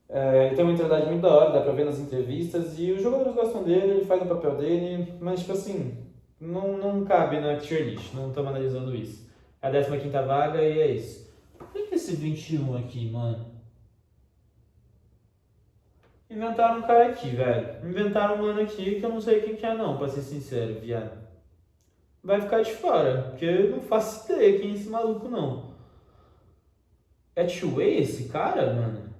Ele tem uma mentalidade muito da hora, dá pra ver nas entrevistas, e os jogadores gostam dele, ele faz o papel dele, mas tipo assim, não cabe na tier list, não estamos analisando isso. É a 15ª vaga e é isso. O que é esse 21 aqui, mano? Inventaram um cara aqui, velho. Inventaram um mano aqui que eu não sei quem que é não, pra ser sincero, viado. Vai ficar de fora, porque eu não faço ideia quem é esse maluco, não. É two-way esse cara, mano?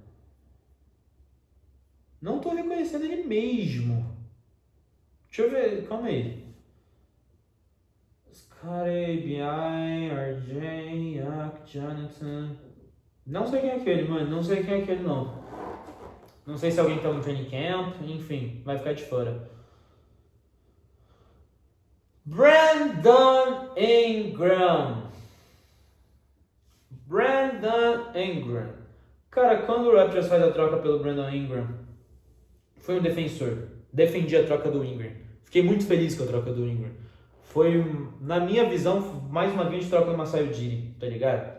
Não tô reconhecendo ele mesmo. Deixa eu ver, calma aí. Scottie, B.I., RJ, Yak, Jonathan... Não sei quem é aquele, mano. Não sei quem é aquele, não. Não sei se alguém tá no training camp. Enfim, vai ficar de fora. Brandon Ingram. Cara, quando o Raptors faz a troca pelo Brandon Ingram, foi um defensor. Defendi a troca do Ingram. Fiquei muito feliz com a troca do Ingram. Foi, na minha visão, mais uma grande troca do Masai Ujiri, tá ligado?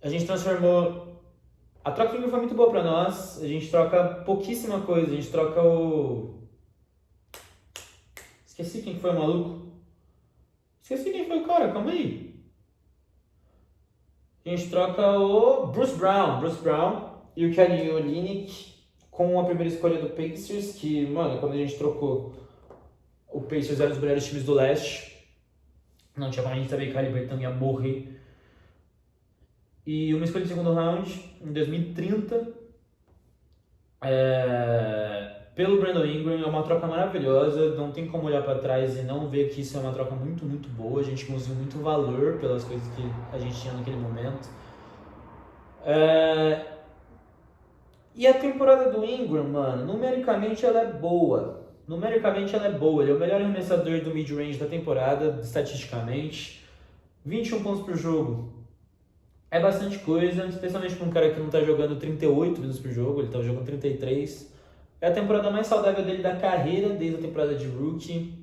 A gente transformou... A troca do Ingram foi muito boa pra nós. A gente troca pouquíssima coisa. A gente troca o... Esqueci quem foi o maluco. Esqueci quem foi o cara, calma aí. A gente troca o Bruce Brown e o Kelly Olynyk com a primeira escolha do Pacers, que, mano, quando a gente trocou, o Pacers era um dos melhores times do leste. Não tinha como a gente saber que a Haliburton ia morrer. E uma escolha de segundo round, em 2030, pelo Brandon Ingram. É uma troca maravilhosa, não tem como olhar para trás e não ver que isso é uma troca muito boa. A gente conseguiu muito valor pelas coisas que a gente tinha naquele momento. E a temporada do Ingram, mano, numericamente ela é boa. Ele é o melhor arremessador do mid-range da temporada, estatisticamente. 21 pontos por jogo. É bastante coisa, especialmente para um cara que não tá jogando 38 minutos por jogo, ele tá jogando 33. É a temporada mais saudável dele da carreira, desde a temporada de rookie.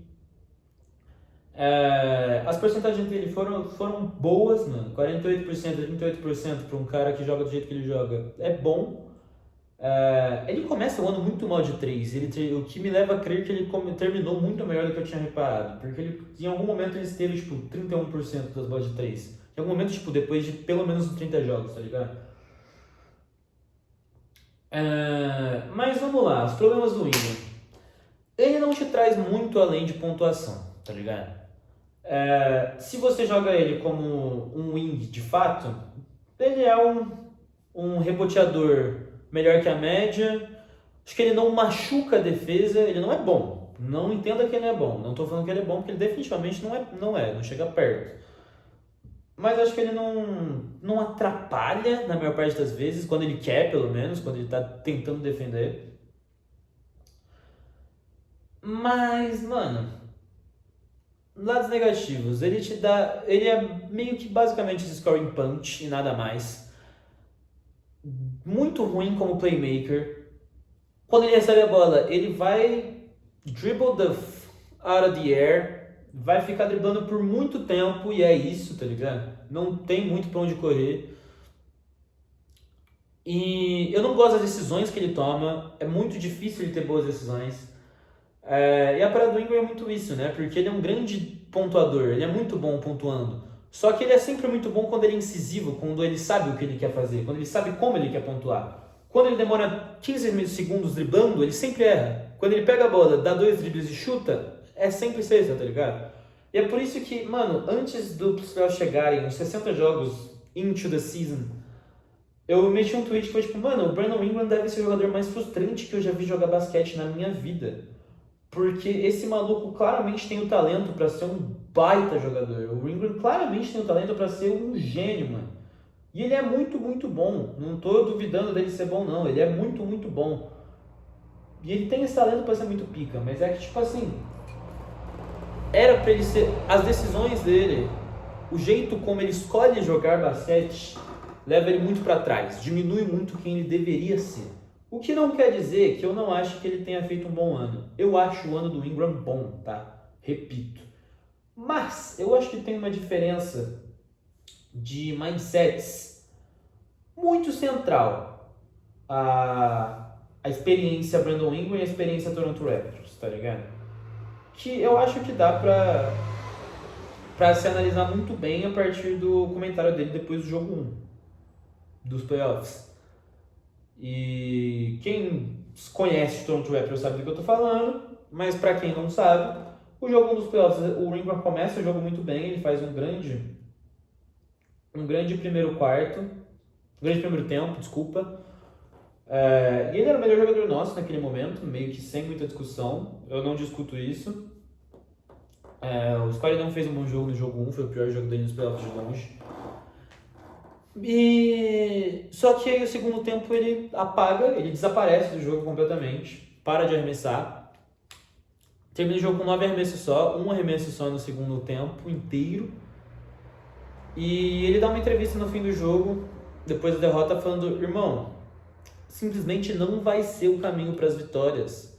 As porcentagens dele foram boas, mano. 48%, 38% para um cara que joga do jeito que ele joga. É bom. Ele começa o ano muito mal de 3. O que me leva a crer que ele terminou muito melhor do que eu tinha reparado. Porque em algum momento ele esteve, tipo, 31% das bolas de 3. Em algum momento, tipo, depois de pelo menos 30 jogos, tá ligado? Mas vamos lá, os problemas do Ingram. Ele não te traz muito além de pontuação, tá ligado? Se você joga ele como um wing de fato, ele é um reboteador melhor que a média. Acho que ele não machuca a defesa, ele não é bom. Não entenda que ele é bom. Não estou falando que ele é bom, porque ele definitivamente não chega perto. Mas acho que ele não atrapalha na maior parte das vezes, quando ele quer, pelo menos, quando ele está tentando defender. Mas, mano, lados negativos, ele é meio que basicamente esse scoring punch e nada mais. Muito ruim como playmaker. Quando ele recebe a bola, ele vai dribble out of the air, vai ficar driblando por muito tempo e é isso, tá ligado? Não tem muito pra onde correr. E eu não gosto das decisões que ele toma, é muito difícil ele ter boas decisões. E a parada do Ingram é muito isso, né? Porque ele é um grande pontuador, ele é muito bom pontuando. Só que ele é sempre muito bom quando ele é incisivo, quando ele sabe o que ele quer fazer, quando ele sabe como ele quer pontuar. Quando ele demora 15 segundos driblando, ele sempre erra. Quando ele pega a bola, dá 2 dribles e chuta, é sempre sexta, tá ligado? E é por isso que, mano, antes dos playoffs chegarem, os 60 jogos into the season, eu meti um tweet que foi tipo, mano, o Brandon Ingram deve ser o jogador mais frustrante que eu já vi jogar basquete na minha vida. Porque esse maluco claramente tem o talento pra ser um baita jogador. O Ingram claramente tem o talento pra ser um gênio, mano. E ele é muito, muito bom. Não tô duvidando dele ser bom, não. Ele é muito, muito bom. E ele tem esse talento pra ser muito pica. Mas é que, tipo assim, era pra ele ser... As decisões dele, o jeito como ele escolhe jogar basquete, leva ele muito pra trás. Diminui muito quem ele deveria ser. O que não quer dizer que eu não acho que ele tenha feito um bom ano. Eu acho o ano do Ingram bom, tá? Repito. Mas eu acho que tem uma diferença de mindsets muito central. A experiência Brandon Ingram e a experiência Toronto Raptors, tá ligado? Que eu acho que dá pra se analisar muito bem a partir do comentário dele depois do jogo 1 dos playoffs. E quem conhece o Toronto Raptors sabe do que eu tô falando, mas pra quem não sabe, o jogo 1 dos playoffs, o Ingram começa o jogo muito bem, ele faz um grande primeiro tempo, desculpa. E ele era o melhor jogador nosso naquele momento, meio que sem muita discussão, eu não discuto isso. O Scottie não fez um bom jogo no jogo 1, foi o pior jogo dele nos playoffs de longe. Só que aí o segundo tempo ele apaga, ele desaparece do jogo completamente, para de arremessar. Termina o jogo com 9 arremessos só, um arremesso só no segundo tempo inteiro. E ele dá uma entrevista no fim do jogo, depois da derrota, falando: irmão, simplesmente não vai ser o caminho para as vitórias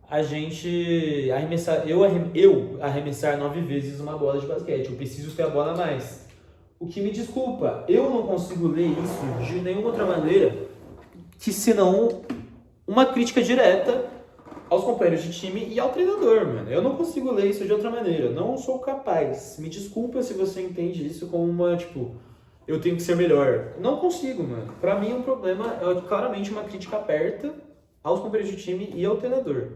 a gente arremessar, eu arremessar 9 vezes uma bola de basquete, eu preciso ter a bola a mais. O que me desculpa, eu não consigo ler isso de nenhuma outra maneira que senão uma crítica direta aos companheiros de time e ao treinador, mano. Eu não consigo ler isso de outra maneira, não sou capaz. Me desculpa se você entende isso como uma, tipo, eu tenho que ser melhor. Não consigo, mano. Pra mim o problema é claramente uma crítica aberta aos companheiros de time e ao treinador.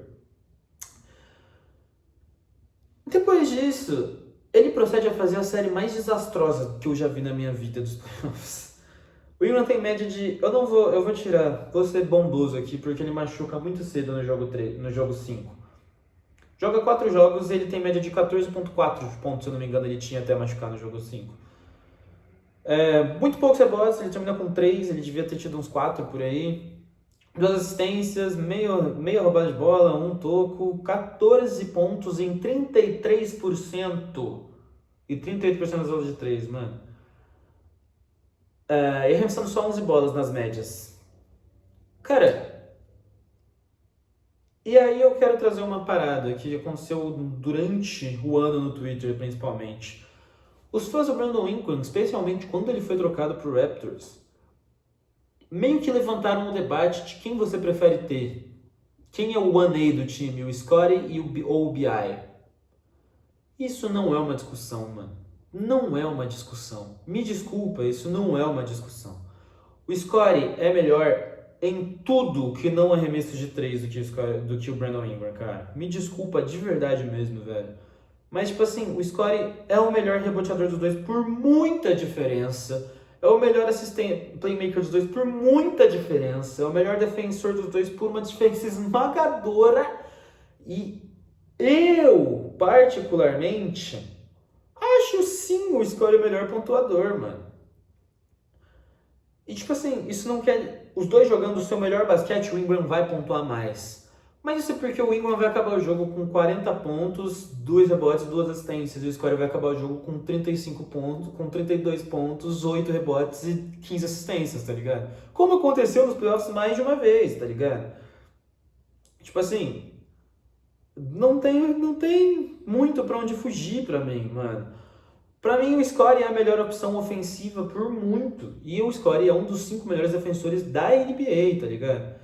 Depois disso, ele procede a fazer a série mais desastrosa que eu já vi na minha vida dos playoffs. O Ingram tem média de... Eu vou tirar, vou ser bondoso aqui, porque ele machuca muito cedo no jogo 5. Joga 4 jogos e ele tem média de 14.4 pontos, se eu não me engano, ele tinha até machucar no jogo 5. Muito poucos rebotes, ele termina com 3, ele devia ter tido uns 4 por aí. 2 assistências, meia roubada de bola, 1 toco, 14 pontos em 33% e 38% das bolas de 3, mano. E arremessando só 11 bolas nas médias. Cara, e aí eu quero trazer uma parada que aconteceu durante o ano no Twitter, principalmente. Os fãs do Brandon Ingram, especialmente quando ele foi trocado pro Raptors, meio que levantaram um debate de quem você prefere ter. Quem é o 1A do time, o Scottie ou o BI? Isso não é uma discussão, mano. Não é uma discussão. Me desculpa, isso não é uma discussão. O Scottie é melhor em tudo que não arremesso de 3 do que o Brandon Ingram, cara. Me desculpa de verdade mesmo, velho. Mas, tipo assim, o Scottie é o melhor reboteador dos dois por muita diferença. É o melhor assistente playmaker dos dois por muita diferença. É o melhor defensor dos dois por uma diferença esmagadora. E eu, particularmente, acho sim o Scottie o melhor pontuador, mano. E tipo assim, isso não quer. Os dois jogando o seu melhor basquete, o Ingram vai pontuar mais. Mas isso é porque o Ingram vai acabar o jogo com 40 pontos, 2 rebotes, 2 assistências. E o Scottie vai acabar o jogo com 35 pontos, com 32 pontos, 8 rebotes e 15 assistências, tá ligado? Como aconteceu nos playoffs mais de uma vez, tá ligado? Tipo assim, não tem muito pra onde fugir pra mim, mano. Pra mim, o Scottie é a melhor opção ofensiva por muito. E o Scottie é um dos 5 melhores defensores da NBA, tá ligado?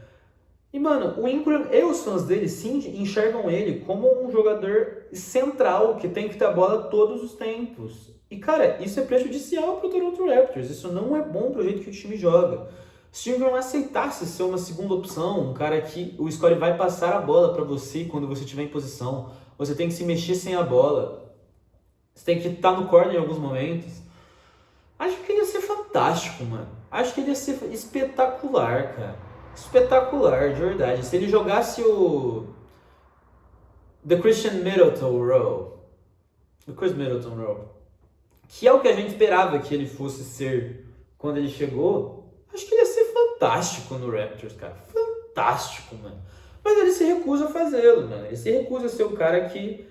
E, mano, o Ingram e os fãs dele sim enxergam ele como um jogador central que tem que ter a bola todos os tempos. E, cara, isso é prejudicial pro Toronto Raptors. Isso não é bom pro jeito que o time joga. Se o Ingram aceitasse ser uma segunda opção, um cara que o Scottie vai passar a bola pra você quando você estiver em posição, você tem que se mexer sem a bola, você tem que estar no corner em alguns momentos. Acho que ele ia ser fantástico, mano. Acho que ele ia ser espetacular, cara. Espetacular, de verdade. Se ele jogasse o The Christian Middleton Role, The Chris Middleton Role, que é o que a gente esperava que ele fosse ser quando ele chegou, acho que ele ia ser fantástico no Raptors, cara. Fantástico, mano. Mas ele se recusa a fazê-lo, mano. Ele se recusa a ser o cara que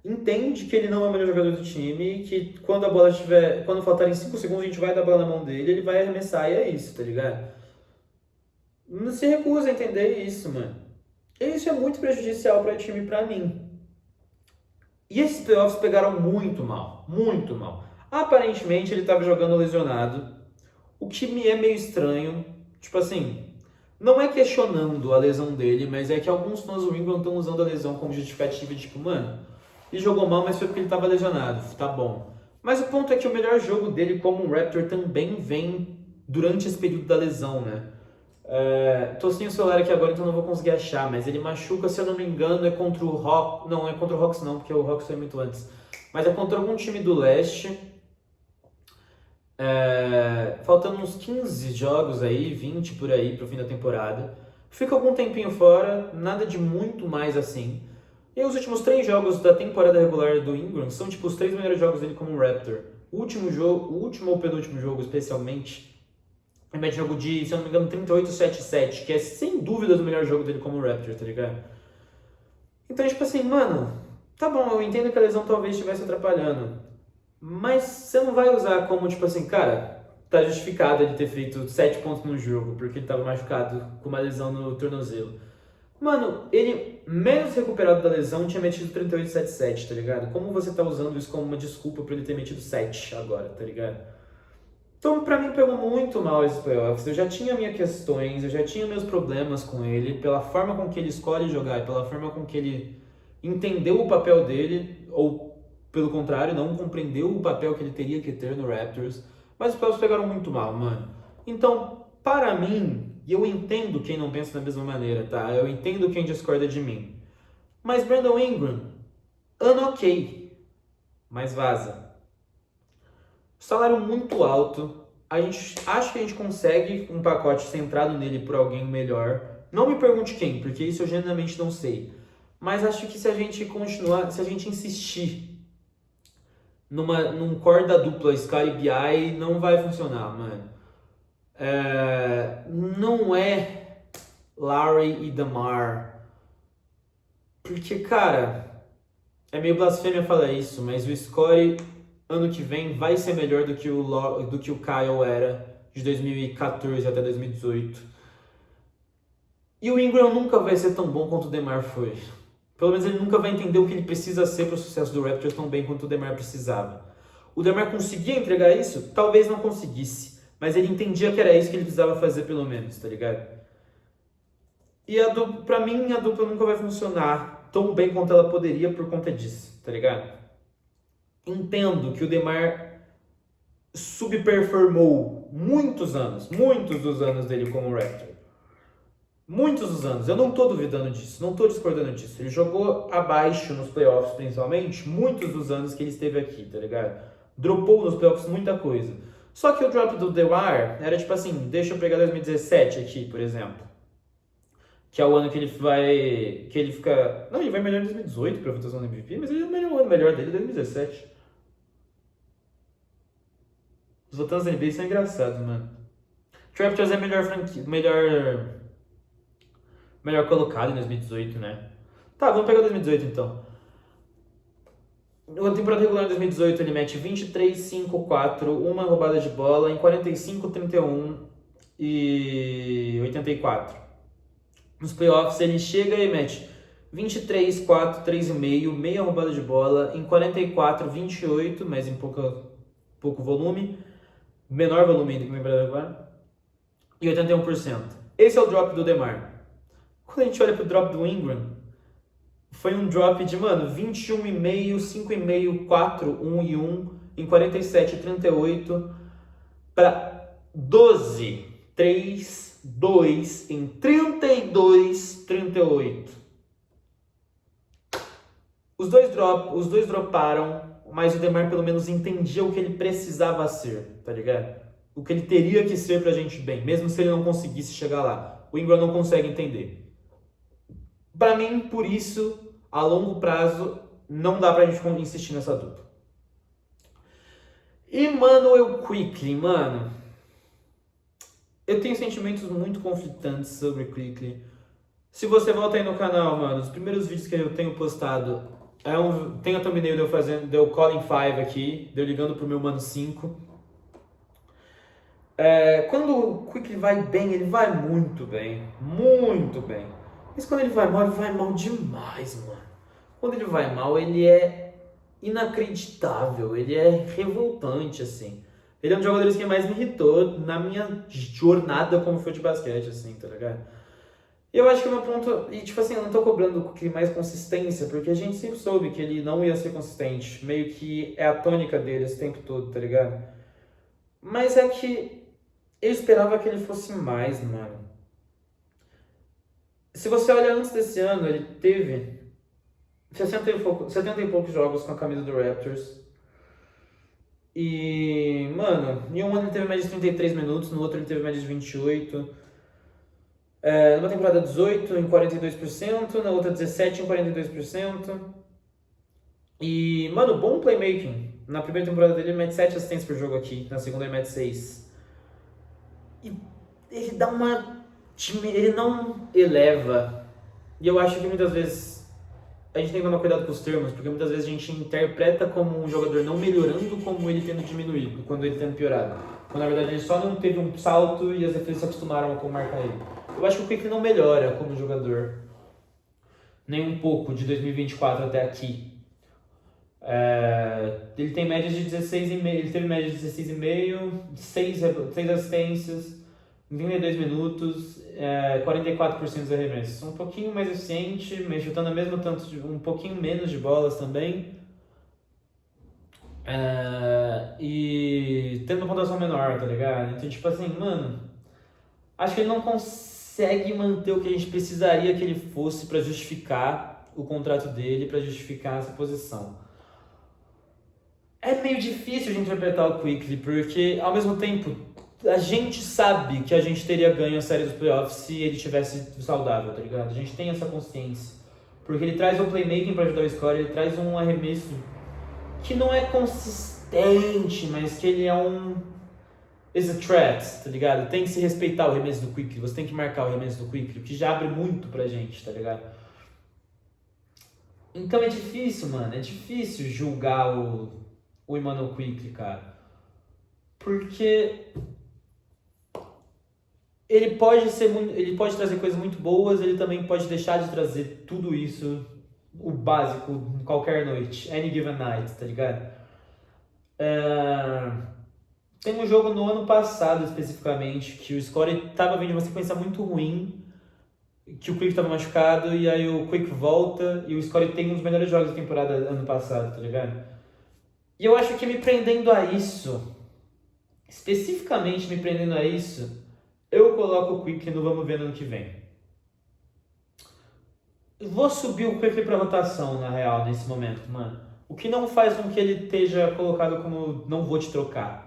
entende que ele não é o melhor jogador do time, que quando a bola estiver, quando faltarem 5 segundos a gente vai dar a bola na mão dele, ele vai arremessar e é isso, tá ligado? Não se recusa a entender isso, mano. E isso é muito prejudicial para o time e para mim. E esses playoffs pegaram muito mal, muito mal. Aparentemente ele estava jogando lesionado, o que me é meio estranho. Tipo assim, não é questionando a lesão dele, mas é que alguns fãs do Ingram estão usando a lesão como justificativa de tipo, mano, ele jogou mal, mas foi porque ele estava lesionado, tá bom. Mas o ponto é que o melhor jogo dele como um Raptor também vem durante esse período da lesão, né? Tô sem o celular aqui agora, então não vou conseguir achar, mas ele machuca, se eu não me engano, é contra o Rock. Não, é contra o Hawks não, porque o Hawks foi muito antes. Mas é contra algum time do leste. Faltando uns 15 jogos aí, 20 por aí pro fim da temporada. Fica algum tempinho fora, nada de muito mais assim. E os últimos 3 jogos da temporada regular do Ingram são tipo os 3 melhores jogos dele como Raptor. O último jogo, o último ou penúltimo jogo especialmente, é um jogo de, se eu não me engano, 38-7-7, que é sem dúvidas o melhor jogo dele como Raptor, tá ligado? Então, tipo assim, mano, tá bom, eu entendo que a lesão talvez estivesse atrapalhando, mas você não vai usar como, tipo assim, cara, tá justificado ele ter feito 7 pontos no jogo, porque ele tava machucado com uma lesão no tornozelo. Mano, ele, menos recuperado da lesão, tinha metido 38-7-7, tá ligado? Como você tá usando isso como uma desculpa pra ele ter metido 7 agora, tá ligado? Então, pra mim, pegou muito mal esses playoffs. Eu já tinha minhas questões, eu já tinha meus problemas com ele, pela forma com que ele escolhe jogar, pela forma com que ele entendeu o papel dele, ou pelo contrário, não compreendeu o papel que ele teria que ter no Raptors. Mas os playoffs pegaram muito mal, mano. Então, para mim, e eu entendo quem não pensa da mesma maneira, tá? Eu entendo quem discorda de mim. Mas Brandon Ingram, ano ok, mas vaza. Salário muito alto. A gente acho que a gente consegue um pacote centrado nele por alguém melhor. Não me pergunte quem, porque isso eu genuinamente não sei. Mas acho que se a gente continuar, se a gente insistir num corda dupla Scottie BI, não vai funcionar, mano. Não é Larry e DeMar. Porque, cara, é meio blasfêmia falar isso, mas o Scottie ano que vem vai ser melhor do que o Kyle era de 2014 até 2018. E o Ingram nunca vai ser tão bom quanto o DeMar foi. Pelo menos ele nunca vai entender o que ele precisa ser para o sucesso do Raptors tão bem quanto o DeMar precisava. O DeMar conseguia entregar isso? Talvez não conseguisse. Mas ele entendia que era isso que ele precisava fazer pelo menos, tá ligado? E pra mim a dupla nunca vai funcionar tão bem quanto ela poderia por conta disso, tá ligado? Entendo que o DeMar subperformou muitos dos anos dele como Raptor. Muitos dos anos, eu não tô duvidando disso, não tô discordando disso. Ele jogou abaixo nos playoffs, principalmente, muitos dos anos que ele esteve aqui, tá ligado? Dropou nos playoffs muita coisa. Só que o drop do DeMar era tipo assim, deixa eu pegar 2017 aqui, por exemplo. Que é o ano que ele vai. Que ele fica. Não, ele vai melhor em 2018 pra votação do MVP, mas ele é o ano melhor dele em 2017. Os votantes da NBA são engraçados, mano. O Raptors é melhor franquia. Melhor colocado em 2018, né? Tá, vamos pegar 2018 então. Na temporada regular de 2018 ele mete 23, 5, 4, uma roubada de bola em 45, 31 e 84. Nos playoffs ele chega e mete 23, 4, 3,5, meia roubada de bola em 44, 28, mas em pouco volume, menor volume ainda que na temporada regular, e 81%. Esse é o drop do DeMar. Quando a gente olha pro drop do Ingram, foi um drop de, mano, 21,5, 5,5, 4, 1 e 1 em 47, 38 para 12, 3, 2 em 32, 38. Os dois droparam, mas o DeMar pelo menos entendia o que ele precisava ser, tá ligado? O que ele teria que ser pra gente bem, mesmo se ele não conseguisse chegar lá. O Ingram não consegue entender. Pra mim, por isso, a longo prazo, não dá pra gente insistir nessa dupla. Immanuel Quickley, mano. Eu tenho sentimentos muito conflitantes sobre Quickley. Se você volta aí no canal, mano, os primeiros vídeos que eu tenho postado, tem a thumbnail de eu calling 5 aqui, de eu ligando pro meu mano 5. Quando o Quickley vai bem, ele vai muito bem. Muito bem. Mas quando ele vai mal demais, mano. Quando ele vai mal, ele é inacreditável, ele é revoltante, assim. Ele é um dos jogadores que mais me irritou na minha jornada como fã de basquete, assim, tá ligado? E eu acho que o meu ponto... E, tipo assim, eu não tô cobrando mais consistência, porque a gente sempre soube que ele não ia ser consistente. Meio que é a tônica dele esse tempo todo, tá ligado? Mas é que eu esperava que ele fosse mais, mano. Se você olha antes desse ano, ele teve 70 e poucos jogos com a camisa do Raptors. E, mano, em um ano ele teve média de 33 minutos, no outro ele teve média de 28. Numa temporada 18 em 42%, na outra 17 em 42%. E, mano, bom playmaking. Na primeira temporada dele ele mete 7 assistências por jogo aqui, na segunda ele mete 6. E ele dá uma... Ele não eleva. E eu acho que muitas vezes a gente tem que tomar cuidado com os termos, porque muitas vezes a gente interpreta como um jogador não melhorando, como ele tendo diminuído, quando ele tendo piorado. Quando na verdade ele só não teve um salto e as defesas se acostumaram a marcar ele. Eu acho que o Quickley não melhora como jogador, nem um pouco, de 2024 até aqui. Ele tem médias de 16,5, ele teve média de 16,5, 6 assistências, 22 minutos, 44% dos arremessos. Um pouquinho mais eficiente, mas chutando mesmo tanto, um pouquinho menos de bolas também. E tendo uma pontuação menor, tá ligado? Então, tipo assim, mano, acho que ele não consegue manter o que a gente precisaria que ele fosse pra justificar o contrato dele, pra justificar essa posição. É meio difícil de interpretar o Quickley, porque ao mesmo tempo a gente sabe que a gente teria ganho a série dos playoffs se ele tivesse saudável, tá ligado? A gente tem essa consciência. Porque ele traz um playmaking pra ajudar o score, ele traz um arremesso que não é consistente, mas que ele é um... is a threat, tá ligado? Tem que se respeitar o arremesso do Quickley, você tem que marcar o arremesso do Quickley, que já abre muito pra gente, tá ligado? Então é difícil, mano, é difícil julgar o Immanuel Quickley, cara. Porque ele pode trazer coisas muito boas, ele também pode deixar de trazer tudo isso, o básico, qualquer noite, any given night, tá ligado? Tem um jogo no ano passado, especificamente, que o Scottie tava vindo de uma sequência muito ruim, que o Quick tava machucado, e aí o Quick volta, e o Scottie tem um dos melhores jogos da temporada ano passado, tá ligado? E eu acho que me prendendo a isso, especificamente me prendendo a isso, eu coloco o Quick no vamos ver no ano que vem. Vou subir o Quick pra rotação, na real, nesse momento, mano. O que não faz com que ele esteja colocado como não vou te trocar.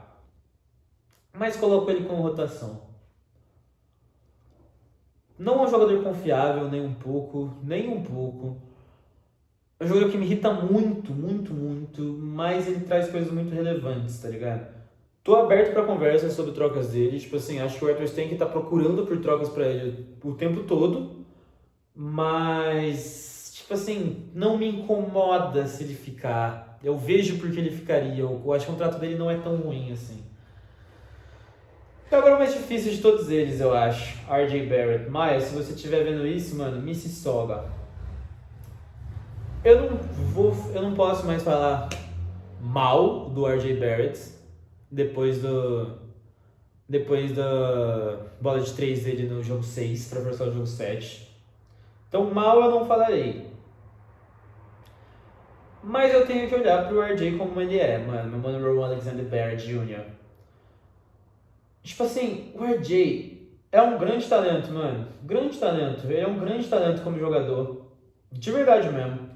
Mas coloco ele como rotação. Não é um jogador confiável, nem um pouco, nem um pouco. É um jogador que me irrita muito, muito, muito, mas ele traz coisas muito relevantes, tá ligado? Tô aberto pra conversa sobre trocas dele, tipo assim, acho que o Raptors tem que estar procurando por trocas pra ele o tempo todo, mas, tipo assim, não me incomoda se ele ficar. Eu vejo porque ele ficaria, eu acho que o contrato dele não é tão ruim assim. E agora o mais difícil de todos eles, eu acho, RJ Barrett. Mas, se você estiver vendo isso, mano, Mississauga. Eu não posso mais falar mal do RJ Barrett depois da bola de 3 dele no jogo 6 para forçar o jogo 7. Então mal eu não falarei. Mas eu tenho que olhar pro RJ como ele é, mano. Meu mano Ron Alexander Barrett Jr. Tipo assim, o RJ é um grande talento, mano. Grande talento. Ele é um grande talento como jogador. De verdade mesmo.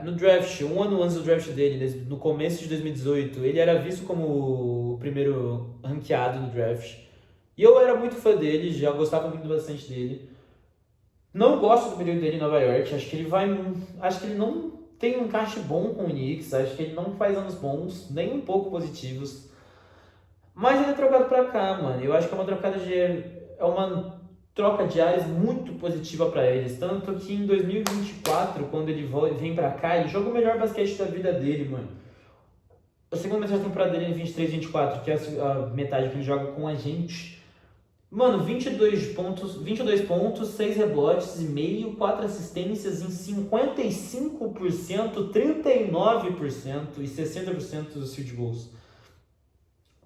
No draft, um ano antes do draft dele, no começo de 2018, ele era visto como o primeiro ranqueado no draft. E eu era muito fã dele, já gostava muito bastante dele. Não gosto do período dele em Nova York, acho que ele não tem um encaixe bom com o Knicks, acho que ele não faz anos bons, nem um pouco positivos. Mas ele é trocado pra cá, mano. Eu acho que é uma troca de áreas muito positiva pra eles. Tanto que em 2024, quando ele vem pra cá, ele joga o melhor basquete da vida dele, mano. A segunda metade da temporada dele é 23-24, que é a metade que ele joga com a gente. Mano, 22 pontos, 6 rebotes e meio, 4 assistências em 55%, 39% e 60% dos field goals.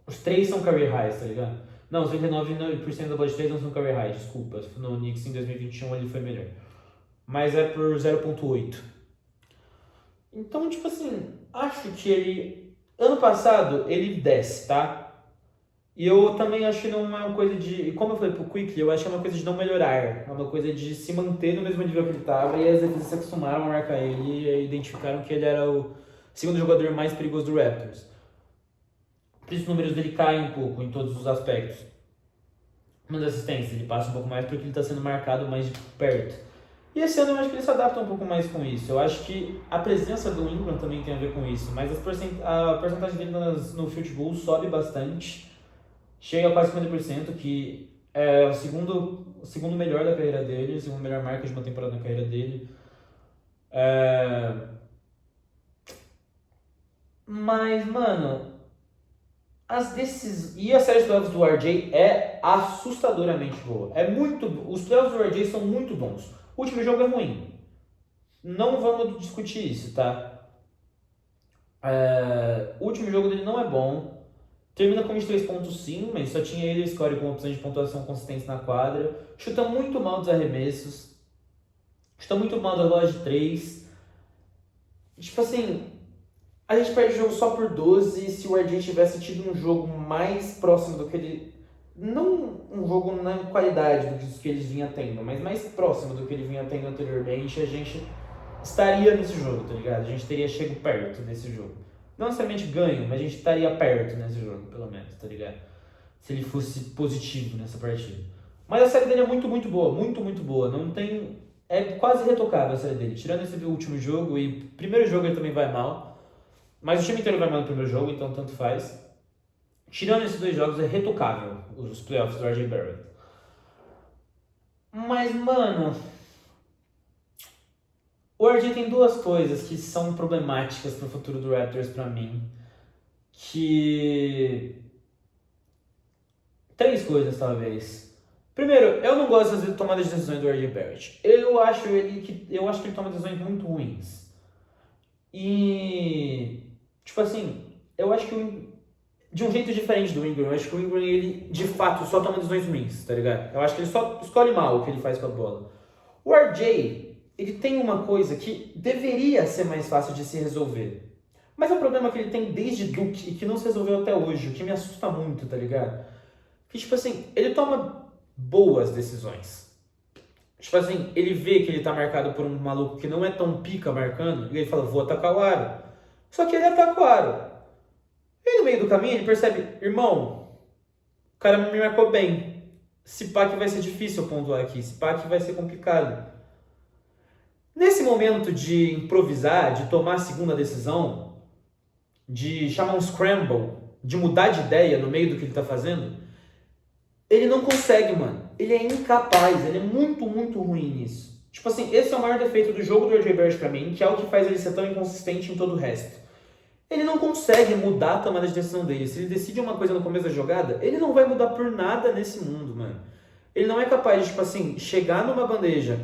Os 3 são career highs, tá ligado? Não, os 39% da bola de 3 não são career highs, desculpa. No Knicks em 2021 ele foi melhor. Mas é por 0.8. Então, tipo assim, acho que ele... Ano passado, ele desce, tá? E eu também acho que não é uma coisa de... Como eu falei pro Quickly, eu acho que é uma coisa de não melhorar. É uma coisa de se manter no mesmo nível que ele tava. E as defesas se acostumaram a marcar ele e identificaram que ele era o segundo jogador mais perigoso do Raptors. Por isso os números dele caem um pouco em todos os aspectos. Uma assistência, ele passa um pouco mais porque ele está sendo marcado mais de perto. E esse ano eu acho que ele se adapta um pouco mais com isso. Eu acho que a presença do Ingram também tem a ver com isso. Mas a porcentagem dele no field goal sobe bastante. Chega a quase 50%, que é o segundo melhor da carreira dele. A segunda melhor marca de uma temporada na carreira dele. Mas, mano... E a série de playoffs do RJ é assustadoramente boa. Os playoffs do RJ são muito bons. O último jogo é ruim. Não vamos discutir isso, tá? O último jogo dele não é bom. Termina com 23 pontos sim, mas só tinha ele e o Score com opções de pontuação consistentes na quadra. Chuta muito mal dos arremessos. Chuta muito mal das bolas de 3. Tipo assim, a gente perde o jogo só por 12 se o RJ tivesse tido um jogo mais próximo do que ele... Não um jogo na qualidade do que ele vinha tendo, mas mais próximo do que ele vinha tendo anteriormente, a gente estaria nesse jogo, tá ligado? A gente teria chego perto nesse jogo. Não necessariamente ganho, mas a gente estaria perto nesse jogo, pelo menos, tá ligado? Se ele fosse positivo nessa partida. Mas a série dele é muito, muito boa, muito, muito boa. Não tem... É quase retocável a série dele. Tirando esse último jogo e primeiro jogo ele também vai mal. Mas o time inteiro vai mal no primeiro jogo, então tanto faz. Tirando esses 2 jogos, é retocável os playoffs do RJ Barrett. Mas, mano... O RJ tem 2 coisas que são problemáticas pro futuro do Raptors pra mim. Que Três coisas, talvez. Primeiro, eu não gosto das tomadas de decisões do R.J. Barrett. Eu acho que ele toma decisões muito ruins. E, tipo assim, eu acho que de um jeito diferente do Ingram, eu acho que o Ingram, ele, de fato, só toma decisões ruins, tá ligado? Eu acho que ele só escolhe mal o que ele faz com a bola. O RJ, ele tem uma coisa que deveria ser mais fácil de se resolver. Mas é um problema que ele tem desde Duke e que não se resolveu até hoje, o que me assusta muito, tá ligado? Que, tipo assim, ele toma boas decisões. Tipo assim, ele vê que ele tá marcado por um maluco que não é tão pica marcando, e ele fala, vou atacar o aro. Só que ele ataca o aro. E no meio do caminho ele percebe, irmão, o cara me marcou bem. Se pá que vai ser difícil eu pontuar aqui, se pá que vai ser complicado. Nesse momento de improvisar, de tomar a segunda decisão, de chamar um scramble, de mudar de ideia no meio do que ele tá fazendo, ele não consegue, mano. Ele é incapaz, ele é muito, muito ruim nisso. Tipo assim, esse é o maior defeito do jogo do RJ Barrett pra mim, que é o que faz ele ser tão inconsistente em todo o resto. Ele não consegue mudar a tomada de decisão dele. Se ele decide uma coisa no começo da jogada, ele não vai mudar por nada nesse mundo, mano. Ele não é capaz de, tipo assim, chegar numa bandeja,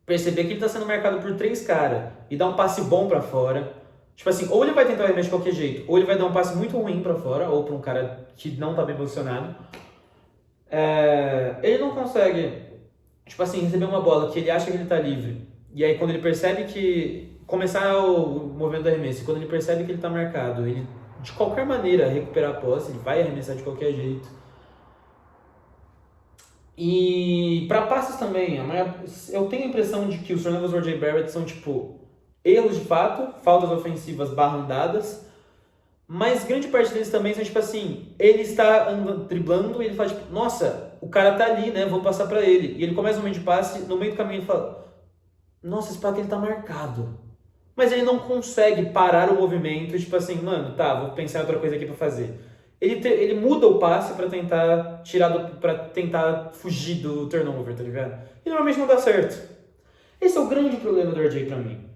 perceber que ele tá sendo marcado por três caras e dar um passe bom pra fora. Tipo assim, ou ele vai tentar o arremesso de qualquer jeito, ou ele vai dar um passe muito ruim pra fora, ou pra um cara que não tá bem posicionado. Ele não consegue, tipo assim, receber uma bola que ele acha que ele tá livre. E aí quando ele percebe que começar o movimento do arremesso, e quando ele percebe que ele tá marcado, ele de qualquer maneira recuperar a posse, ele vai arremessar de qualquer jeito. E para passes também, eu tenho a impressão de que os turnovers do RJ Barrett são tipo erros de fato, faltas ofensivas barrandadas, mas grande parte deles também são tipo assim, ele está driblando e ele fala tipo, nossa, o cara tá ali, né, vou passar pra ele. E ele começa um momento de passe, no meio do caminho ele fala, nossa, esse passe ele tá marcado. Mas ele não consegue parar o movimento, tipo assim, mano, tá, vou pensar em outra coisa aqui pra fazer. Ele muda o passe pra tentar para tentar fugir do turnover, tá ligado? E normalmente não dá certo. Esse é o grande problema do RJ pra mim.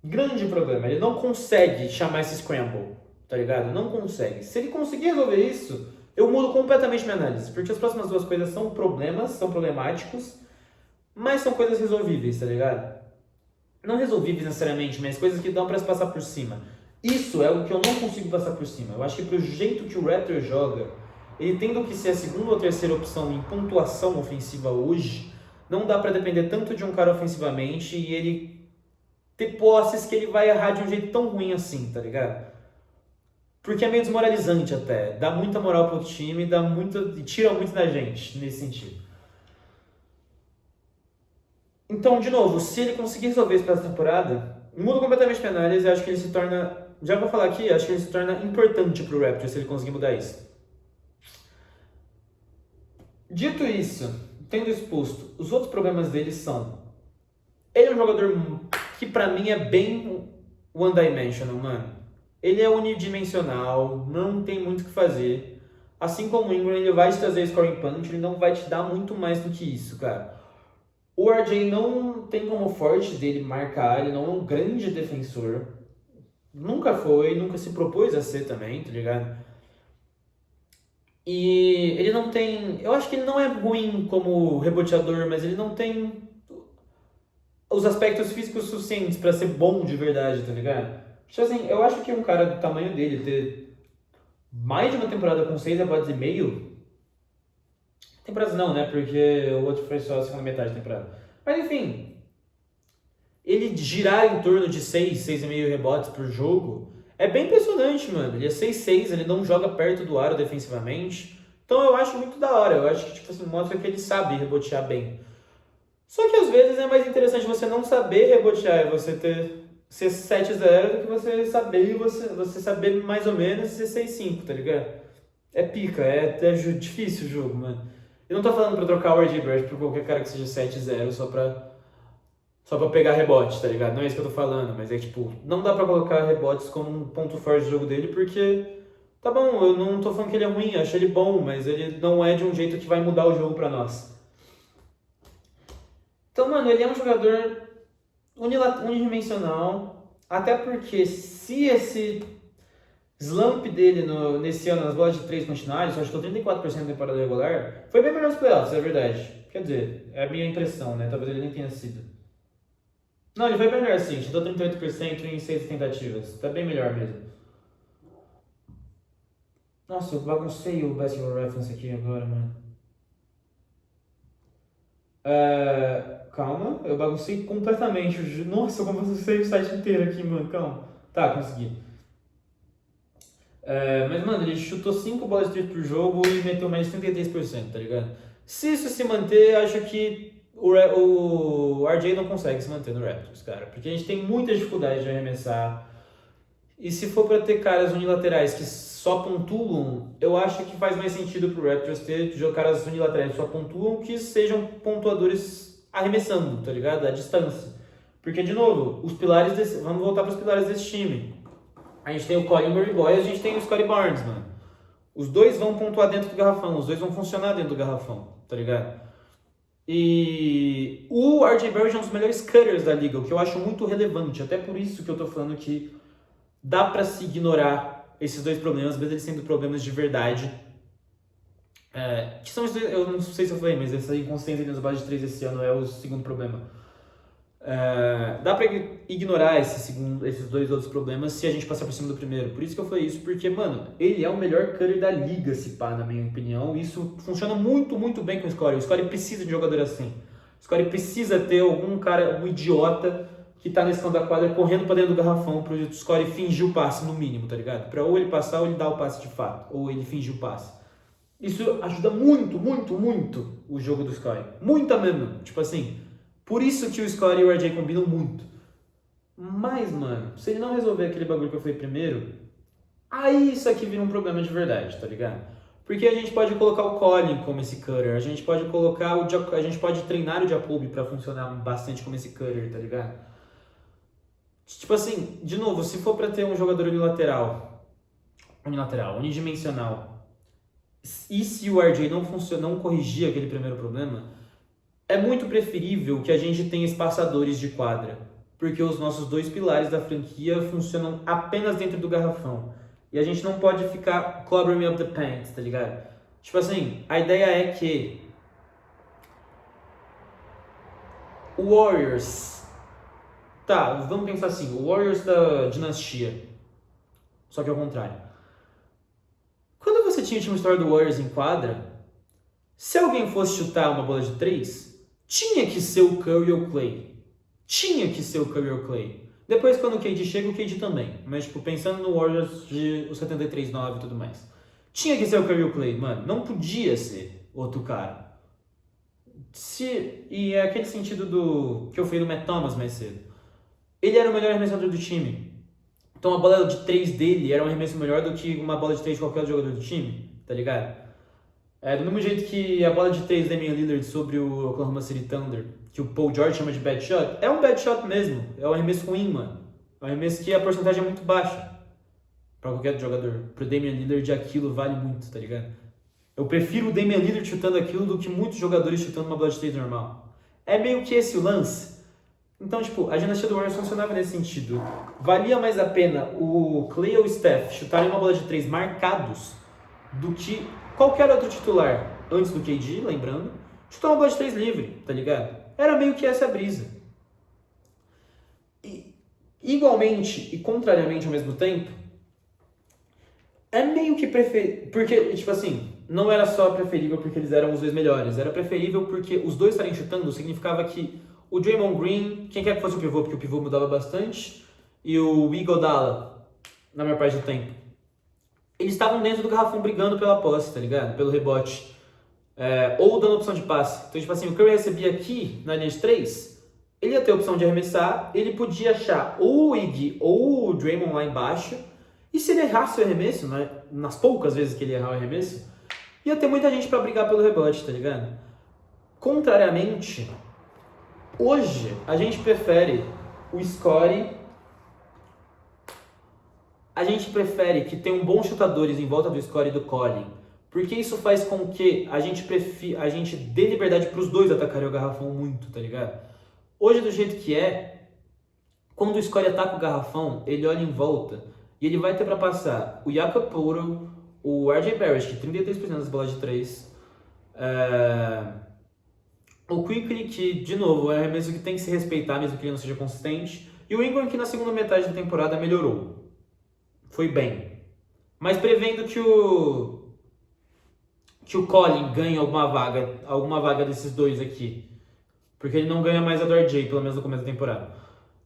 Grande problema. Ele não consegue chamar esse scramble, tá ligado? Não consegue. Se ele conseguir resolver isso, eu mudo completamente minha análise. Porque as próximas duas coisas são problemas, são problemáticos, mas são coisas resolvíveis, tá ligado? Não resolvíveis necessariamente, mas coisas que dão pra se passar por cima. Isso é o que eu não consigo passar por cima. Eu acho que pro jeito que o Raptor joga, ele tendo que ser a segunda ou terceira opção em pontuação ofensiva hoje, não dá pra depender tanto de um cara ofensivamente e ele ter posses que ele vai errar de um jeito tão ruim assim, tá ligado? Porque é meio desmoralizante até. Dá muita moral pro time, e tira muito da gente nesse sentido. Então, de novo, se ele conseguir resolver isso para essa temporada, muda completamente minha análise e acho que ele se torna. Já vou falar aqui, acho que ele se torna importante pro Raptors se ele conseguir mudar isso. Dito isso, tendo exposto, os outros problemas dele são. Ele é um jogador que pra mim é bem one-dimensional, mano. Ele é unidimensional, não tem muito o que fazer. Assim como o Ingram, ele vai te trazer scoring punch, ele não vai te dar muito mais do que isso, cara. O RJ não tem como forte dele marcar, ele não é um grande defensor. Nunca foi, nunca se propôs a ser também, tá ligado? E ele não tem. Eu acho que ele não é ruim como reboteador, mas ele não tem os aspectos físicos suficientes pra ser bom de verdade, tá ligado? Tipo assim, eu acho que um cara do tamanho dele ter mais de uma temporada com 6 rebotes e meio. Temporadas não, né? Porque o outro foi só a segunda metade da temporada. Mas enfim, ele girar em torno de 6,5 rebotes por jogo é bem impressionante, mano. Ele é 6,6, ele não joga perto do aro defensivamente. Então eu acho muito da hora. Eu acho que tipo assim, mostra que ele sabe rebotear bem. Só que às vezes é mais interessante você não saber rebotear e você ser 7-0 do que você saber mais ou menos ser 6-5, tá ligado? É pica, é difícil o jogo, mano. Eu não tô falando pra trocar o RJ Barrett por qualquer cara que seja 7-0 só pra pegar rebote, tá ligado? Não é isso que eu tô falando, mas é tipo, não dá pra colocar rebotes como um ponto forte do jogo dele, porque, tá bom, eu não tô falando que ele é ruim, eu acho ele bom, mas ele não é de um jeito que vai mudar o jogo pra nós. Então, mano, ele é um jogador unidimensional, até porque se slump dele nesse ano nas bolas de 3 continuadas, só chutou 34% na temporada regular, foi bem melhor nos playoffs, é verdade. Quer dizer, é a minha impressão, né? Talvez ele nem tenha sido. Não, ele foi melhor sim, chutou 38% em 6 tentativas. Tá bem melhor mesmo. Nossa, eu baguncei o Basketball Reference aqui agora, mano. Calma, eu baguncei completamente. Nossa, eu baguncei o site inteiro aqui, mano. Calma. Tá, consegui. Mas, mano, ele chutou 5 bolas de 3 por jogo e meteu mais de 33%, tá ligado? Se isso se manter, acho que o RJ não consegue se manter no Raptors, cara. Porque a gente tem muita dificuldade de arremessar. E se for pra ter caras unilaterais que só pontuam, eu acho que faz mais sentido pro Raptors ter caras unilaterais que só pontuam que sejam pontuadores arremessando, tá ligado? À distância. Porque, de novo, os pilares vamos voltar pros pilares desse time. A gente tem o Colin Murray Boy e a gente tem o Scottie Barnes, mano. Os dois vão pontuar dentro do garrafão, os dois vão funcionar dentro do garrafão, tá ligado? E o RJ Barrett é um dos melhores cutters da liga, o que eu acho muito relevante. Até por isso que eu tô falando que dá pra se ignorar esses dois problemas, mesmo eles sendo problemas de verdade. Que são os dois, eu não sei se eu falei, mas essa inconsistência nas bases de 3 esse ano é o segundo problema. Dá pra ignorar esses dois outros problemas se a gente passar por cima do primeiro. Por isso que eu falei isso, porque, mano, ele é o melhor cutter da liga, se pá, na minha opinião. Isso funciona muito, muito bem com o Scottie. O Scottie precisa de jogador assim. O Scottie precisa ter algum cara, um idiota, que tá nesse canto da quadra correndo pra dentro do garrafão pro Scottie fingir o passe, no mínimo, tá ligado? Pra ou ele passar ou ele dar o passe de fato, ou ele fingir o passe. Isso ajuda muito, muito, muito o jogo do Scottie. Muita mesmo. Tipo assim... Por isso que o Scottie e o RJ combinam muito. Mas, mano, se ele não resolver aquele bagulho que eu falei primeiro, aí isso aqui vira um problema de verdade, tá ligado? Porque a gente pode colocar o Colin como esse cutter, a gente pode colocar a gente pode treinar o Jacoby pra funcionar bastante como esse cutter, tá ligado? Tipo assim, de novo, se for pra ter um jogador unidimensional, e se o RJ não corrigir aquele primeiro problema, é muito preferível que a gente tenha espaçadores de quadra, porque os nossos dois pilares da franquia funcionam apenas dentro do garrafão. E a gente não pode ficar clobbering up the paint, tá ligado? Tipo assim, a ideia é que o Warriors... Tá, vamos pensar assim, o Warriors da dinastia, só que ao contrário. Quando você tinha o time história do Warriors em quadra, se alguém fosse chutar uma bola de 3... tinha que ser o Curry ou o Clay. Tinha que ser o Curry ou o Clay. Depois, quando o KD chega, o KD também. Mas, tipo, pensando no Warriors de 73-9 e tudo mais. Tinha que ser o Curry ou o Clay, mano. Não podia ser outro cara. E é aquele sentido que eu falei do Matt Thomas mais cedo. Ele era o melhor arremessador do time. Então, a bola de 3 dele era um arremesso melhor do que uma bola de 3 de qualquer jogador do time. Tá ligado? Do mesmo jeito que a bola de 3 da Damian Lillard sobre o Oklahoma City Thunder, que o Paul George chama de bad shot, é um bad shot mesmo. É um arremesso ruim, mano. É um arremesso que a porcentagem é muito baixa pra qualquer jogador. Pro Damian Lillard aquilo vale muito, tá ligado? Eu prefiro o Damian Lillard chutando aquilo do que muitos jogadores chutando uma bola de 3 normal. É meio que esse o lance. Então, tipo, a dinastia do Warriors funcionava nesse sentido. Valia mais a pena o Clay ou o Steph chutarem uma bola de 3 marcados do que qualquer outro titular, antes do KD, lembrando, chutar uma bola de 3 livre, tá ligado? Era meio que essa brisa. E, igualmente e contrariamente ao mesmo tempo, é meio que preferível... Porque, tipo assim, não era só preferível porque eles eram os dois melhores, era preferível porque os dois estarem chutando significava que o Draymond Green, quem quer que fosse o pivô, porque o pivô mudava bastante, e o Iguodala, na maior parte do tempo, eles estavam dentro do garrafão brigando pela posse, tá ligado? Pelo rebote. Ou dando opção de passe. Então, tipo assim, o Curry recebia aqui, na linha de 3, ele ia ter a opção de arremessar, ele podia achar ou o Iggy ou o Draymond lá embaixo, e se ele errasse o arremesso, né, nas poucas vezes que ele errar o arremesso, ia ter muita gente pra brigar pelo rebote, tá ligado? Contrariamente, hoje a gente prefere o Scottie. A gente prefere que tenham bons chutadores em volta do Scottie e do Colin, porque isso faz com que a gente dê liberdade para os dois atacarem o garrafão muito, tá ligado? Hoje, do jeito que é, quando o Scottie ataca o garrafão, ele olha em volta E ele vai ter pra passar o Jakob Poeltl, o RJ Barrett, que 33% das bolas de 3, o Quickley, que, de novo, é mesmo que tem que se respeitar, mesmo que ele não seja consistente, e o Ingram, que na segunda metade da temporada melhorou. Foi bem. Mas prevendo que o Collin ganhe alguma vaga desses dois aqui. Porque ele não ganha mais a do RJ, pelo menos no começo da temporada.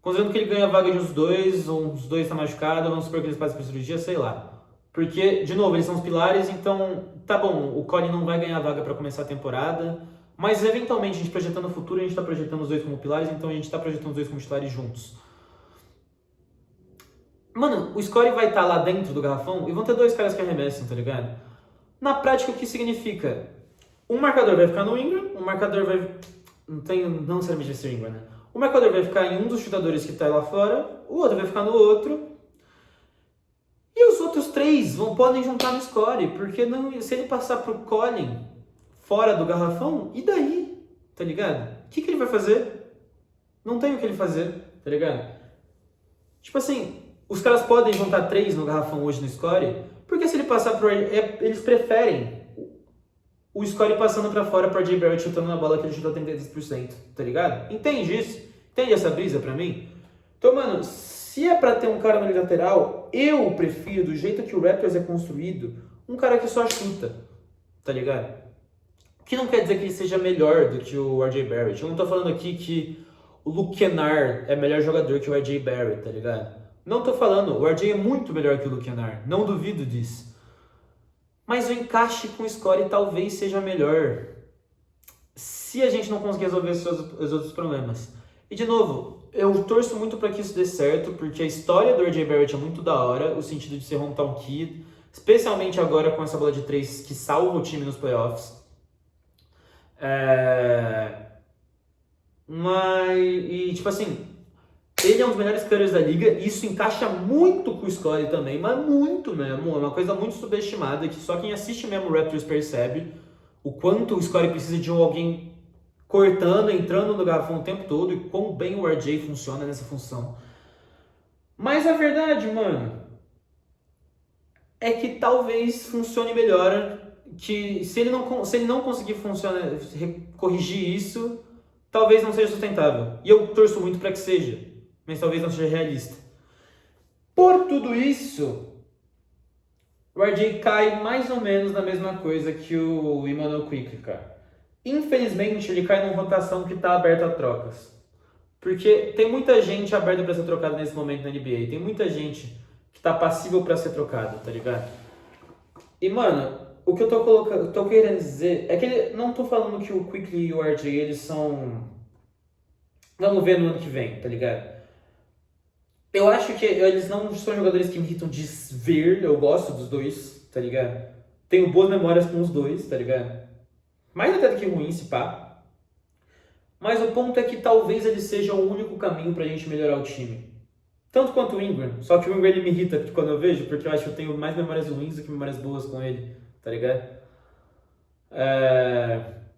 Considerando que ele ganha a vaga de uns dois estão machucados, vamos supor que eles passem por cirurgia, sei lá. Porque, de novo, eles são os pilares, então, tá bom, o Collin não vai ganhar a vaga para começar a temporada, mas eventualmente, a gente projetando o futuro, a gente tá projetando os dois como pilares, então a gente tá projetando os dois como titulares juntos. Mano, o score vai estar lá dentro do garrafão e vão ter dois caras que arremessam, tá ligado? Na prática, o que significa? Um marcador vai ficar no Ingram, um marcador vai... Não necessariamente vai ser Ingram, né? O marcador vai ficar em um dos chutadores que tá lá fora, o outro vai ficar no outro. E os outros três podem juntar no score, porque não, se ele passar pro Collin fora do garrafão, e daí? Tá ligado? O que ele vai fazer? Não tem o que ele fazer, tá ligado? Tipo assim, os caras podem juntar 3 no garrafão hoje no score, porque se ele passar pro... eles preferem o score passando pra fora pra J. Barrett chutando na bola que ele chutou 33%, tá ligado? Entende isso? Entende essa brisa pra mim? Então, mano, se é pra ter um cara no lateral, eu prefiro, do jeito que o Raptors é construído, um cara que só chuta, tá ligado? O que não quer dizer que ele seja melhor do que o RJ Barrett. Eu não tô falando aqui que o Luke Kennard é melhor jogador que o RJ Barrett, tá ligado? Não tô falando, o RJ é muito melhor que o Luke Kennard, não duvido disso. Mas o encaixe com o score talvez seja melhor se a gente não conseguir resolver os outros problemas. E de novo, eu torço muito para que isso dê certo, porque a história do RJ Barrett é muito da hora, o sentido de ser hometown kid, especialmente agora com essa bola de 3 que salva o time nos playoffs. Tipo assim, ele é um dos melhores cutters da liga, e isso encaixa muito com o score também, mas muito mesmo, é uma coisa muito subestimada, que só quem assiste mesmo o Raptors percebe o quanto o score precisa de alguém cortando, entrando no garrafão o tempo todo, e quão bem o RJ funciona nessa função. Mas a verdade, mano, é que talvez funcione melhor, que se ele não conseguir corrigir isso, talvez não seja sustentável. E eu torço muito para que seja, mas talvez não seja realista. Por tudo isso, o RJ cai mais ou menos na mesma coisa que o Immanuel Quickley, cara. Infelizmente, ele cai numa rotação que está aberta a trocas. Porque tem muita gente aberta para ser trocada nesse momento na NBA. Tem muita gente que tá passível para ser trocada, tá ligado? E, mano, o que eu tô querendo dizer é que não tô falando que o Quickley e o RJ, eles são... Vamos ver no ano que vem, tá ligado? Eu acho que eles não são jogadores que me irritam de ver, eu gosto dos dois, tá ligado? Tenho boas memórias com os dois, tá ligado? Mais até do que ruim, se pá. Mas o ponto é que talvez ele seja o único caminho pra gente melhorar o time. Tanto quanto o Ingram. Só que o Ingram ele me irrita quando eu vejo, porque eu acho que eu tenho mais memórias ruins do que memórias boas com ele, tá ligado?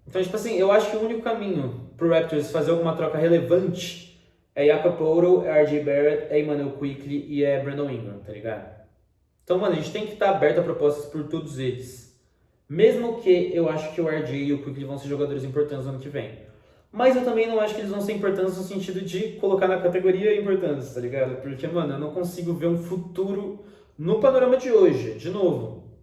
Então, tipo assim, eu acho que o único caminho pro Raptors fazer alguma troca relevante é Jakob Poeltl, é RJ Barrett, é Immanuel Quickley e é Brandon Ingram, tá ligado? Então, mano, a gente tem que estar aberto a propostas por todos eles. Mesmo que eu acho que o RJ e o Quickley vão ser jogadores importantes no ano que vem. Mas eu também não acho que eles vão ser importantes no sentido de colocar na categoria importantes, tá ligado? Porque, mano, eu não consigo ver um futuro no panorama de hoje. De novo,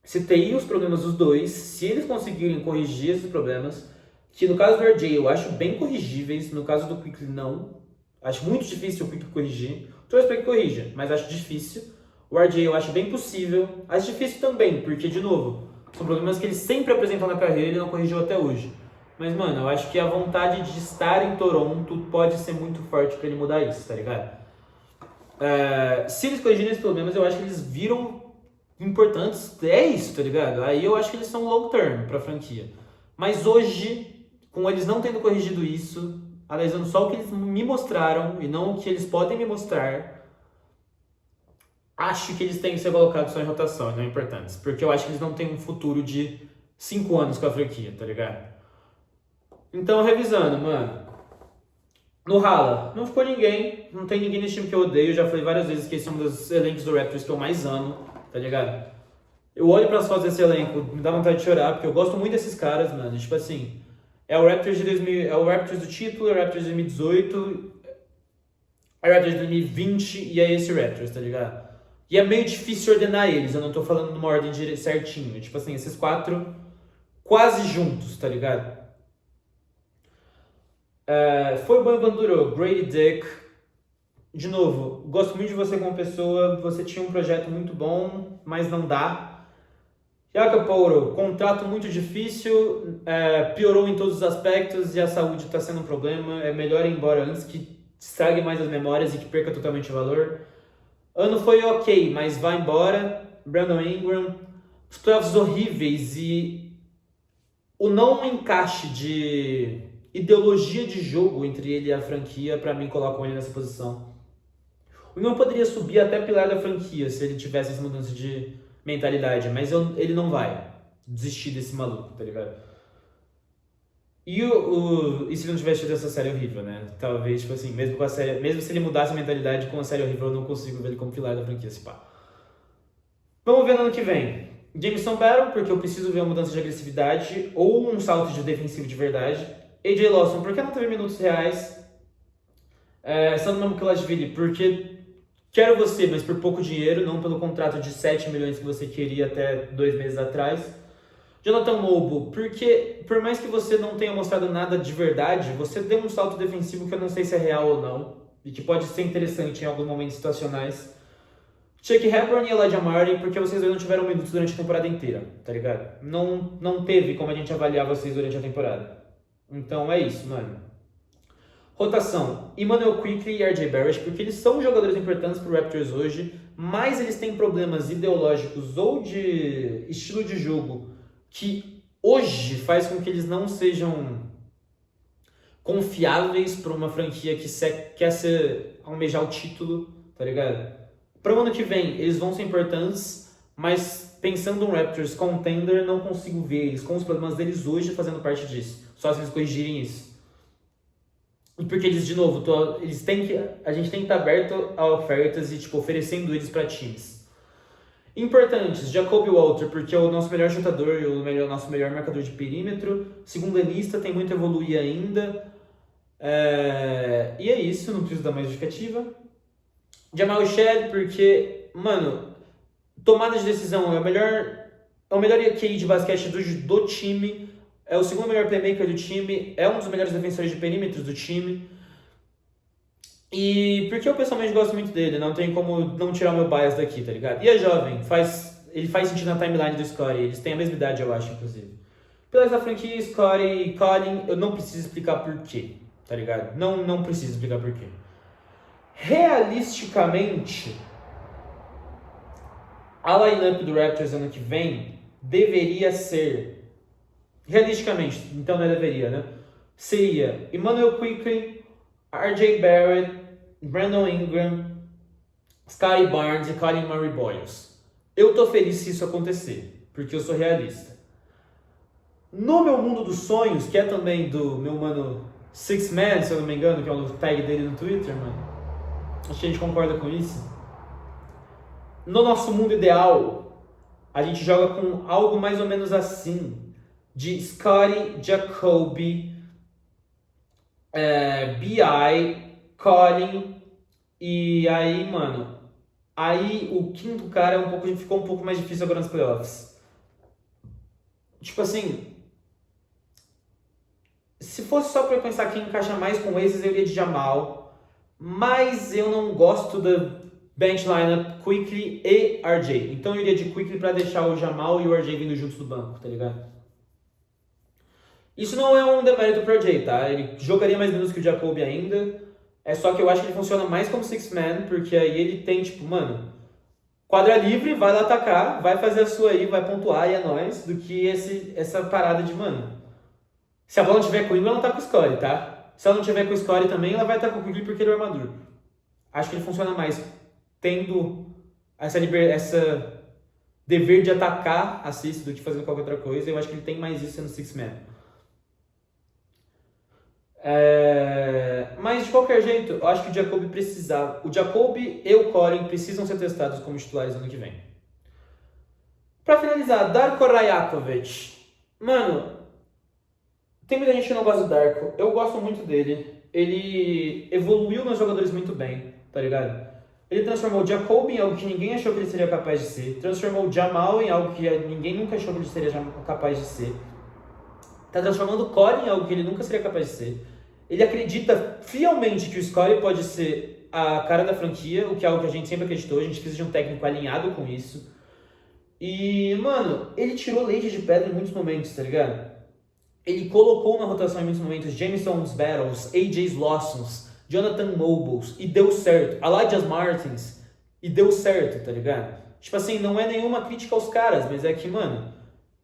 citei os problemas dos dois, se eles conseguirem corrigir esses problemas, que no caso do RJ eu acho bem corrigíveis, no caso do Quickley não. Acho muito difícil o Quickley corrigir. Torço para que corrija, mas acho difícil. O RJ eu acho bem possível. Acho difícil também, porque, de novo, são problemas que ele sempre apresentou na carreira e ele não corrigiu até hoje. Mas, mano, eu acho que a vontade de estar em Toronto pode ser muito forte pra ele mudar isso, tá ligado? Se eles corrigirem esses problemas, eu acho que eles viram importantes. É isso, tá ligado? Aí eu acho que eles são long term pra franquia. Mas hoje, com eles não tendo corrigido isso, analisando só o que eles me mostraram e não o que eles podem me mostrar, acho que eles têm que ser colocados só em rotação, não importantes. Porque eu acho que eles não têm um futuro de 5 anos com a franquia, tá ligado? Então, revisando, mano. No Hala, não ficou ninguém, não tem ninguém nesse time que eu odeio, já falei várias vezes que esse é um dos elencos do Raptors que eu mais amo, tá ligado? Eu olho pras fotos desse elenco, me dá vontade de chorar, porque eu gosto muito desses caras, mano. Tipo assim, é o Raptors de 2000, é o Raptors do título, é o Raptors de 2018, é o Raptors de 2020 e é esse Raptors, tá ligado? E é meio difícil ordenar eles, eu não tô falando numa ordem certinho. Tipo assim, esses quatro quase juntos, tá ligado? Foi bom enquanto durou. Grady Dick. De novo, gosto muito de você como pessoa. Você tinha um projeto muito bom, mas não dá. Jacopo, contrato muito difícil, piorou em todos os aspectos e a saúde está sendo um problema. É melhor ir embora antes que estrague mais as memórias e que perca totalmente o valor. Ano foi ok, mas vai embora. Brandon Ingram. Os playoffs horríveis e o não encaixe de ideologia de jogo entre ele e a franquia, pra mim, colocam ele nessa posição. O Ingram poderia subir até pilar da franquia se ele tivesse essa mudança de mentalidade, mas ele não vai desistir desse maluco, tá ligado? E se ele não tivesse tido essa série horrível, né? Talvez, tipo assim, mesmo com a série, mesmo se ele mudasse a mentalidade com a série horrível, eu não consigo ver ele como pilar da franquia, se pá. Vamos ver no ano que vem. Jameson Battle, porque eu preciso ver uma mudança de agressividade ou um salto de defensivo de verdade. AJ Lawson, porque não teve minutos reais. Sandro Mamukashvili, porque quero você, mas por pouco dinheiro, não pelo contrato de 7 milhões que você queria até 2 meses atrás. Jonathan Mobo, porque por mais que você não tenha mostrado nada de verdade, você deu um salto defensivo que eu não sei se é real ou não, e que pode ser interessante em alguns momentos situacionais. Chuck Hepburn e Elijah Martin, porque vocês dois não tiveram minutos durante a temporada inteira, tá ligado? Não teve como a gente avaliar vocês durante a temporada. Então é isso, mano. Rotação, Immanuel Quickley e RJ Barrett, porque eles são jogadores importantes pro Raptors hoje, mas eles têm problemas ideológicos ou de estilo de jogo que hoje faz com que eles não sejam confiáveis para uma franquia que quer almejar o título, tá ligado? Para o ano que vem, eles vão ser importantes, mas pensando no Raptors contender, não consigo ver eles com os problemas deles hoje fazendo parte disso. Só se eles corrigirem isso. E porque eles, de novo, a gente tem que estar aberto a ofertas e tipo, oferecendo eles para times. Importantes, Jacoby Walter, porque é o nosso melhor chutador e o nosso melhor marcador de perímetro. Segunda lista, tem muito a evoluir ainda. E é isso, não preciso dar mais justificativa. Jamal Shead, porque, mano, tomada de decisão é o melhor QI de basquete do time, é o segundo melhor playmaker do time, é um dos melhores defensores de perímetros do time. E porque eu pessoalmente gosto muito dele, não tem como não tirar o meu bias daqui, tá ligado? E é jovem, ele faz sentido na timeline do Scottie, eles têm a mesma idade, eu acho, inclusive. Pelas da franquia, Scottie e Colin, eu não preciso explicar por quê, tá ligado? Não preciso explicar por quê. Realisticamente, a lineup do Raptors ano que vem deveria ser, realisticamente, então não deveria, né? Seria Immanuel Quickley, RJ Barrett, Brandon Ingram, Scottie Barnes e Colin Murray Boyles. Eu tô feliz se isso acontecer, porque eu sou realista. No meu mundo dos sonhos, que é também do meu mano Six Man, se eu não me engano, que é o tag dele no Twitter, mano. Acho que a gente concorda com isso. No nosso mundo ideal, a gente joga com algo mais ou menos assim, de Scottie, Jacoby, B.I., Colin, e aí, mano, aí o quinto cara ficou um pouco mais difícil agora nos playoffs. Tipo assim, se fosse só pra eu pensar quem encaixa mais com esses, eu iria de Jamal, mas eu não gosto da bench lineup Quickley e RJ, então eu iria de Quickley pra deixar o Jamal e o RJ vindo juntos do banco, tá ligado? Isso não é um demérito pro RJ, tá? Ele jogaria mais minutos que o Jacoby ainda. É só que eu acho que ele funciona mais como six man, porque aí ele tem, tipo, mano, quadra livre, vai lá atacar, vai fazer a sua aí, vai pontuar e é nóis, do que essa parada de, mano, se a bola não tiver com o Ingram, ela tá com o Scottie, tá? Se ela não tiver com o Scottie também, ela vai estar com o Quigley porque ele é o armador. Acho que ele funciona mais tendo essa dever de atacar a cesta do que fazendo qualquer outra coisa. Eu acho que ele tem mais isso sendo six man. Mas de qualquer jeito, eu acho que o Jacoby precisava. O Jacoby e o Collin precisam ser testados como titulares ano que vem. Pra finalizar, Darko Rajakovic. Mano, tem muita gente que não gosta do Darko. Eu gosto muito dele. Ele evoluiu nos jogadores muito bem, tá ligado? Ele transformou o Jacoby em algo que ninguém achou que ele seria capaz de ser. Transformou o Jamal em algo que ninguém nunca achou que ele seria capaz de ser. Tá transformando o Corey em algo que ele nunca seria capaz de ser. Ele acredita fielmente que o Scottie pode ser a cara da franquia, o que é algo que a gente sempre acreditou. A gente precisa de um técnico alinhado com isso. E, mano, ele tirou leite de pedra em muitos momentos, tá ligado? Ele colocou na rotação em muitos momentos Jameson's Battles, AJ's Lawsons, Jonathan Nobles, e deu certo. Elijah Martins, e deu certo, tá ligado? Tipo assim, não é nenhuma crítica aos caras, mas é que, mano,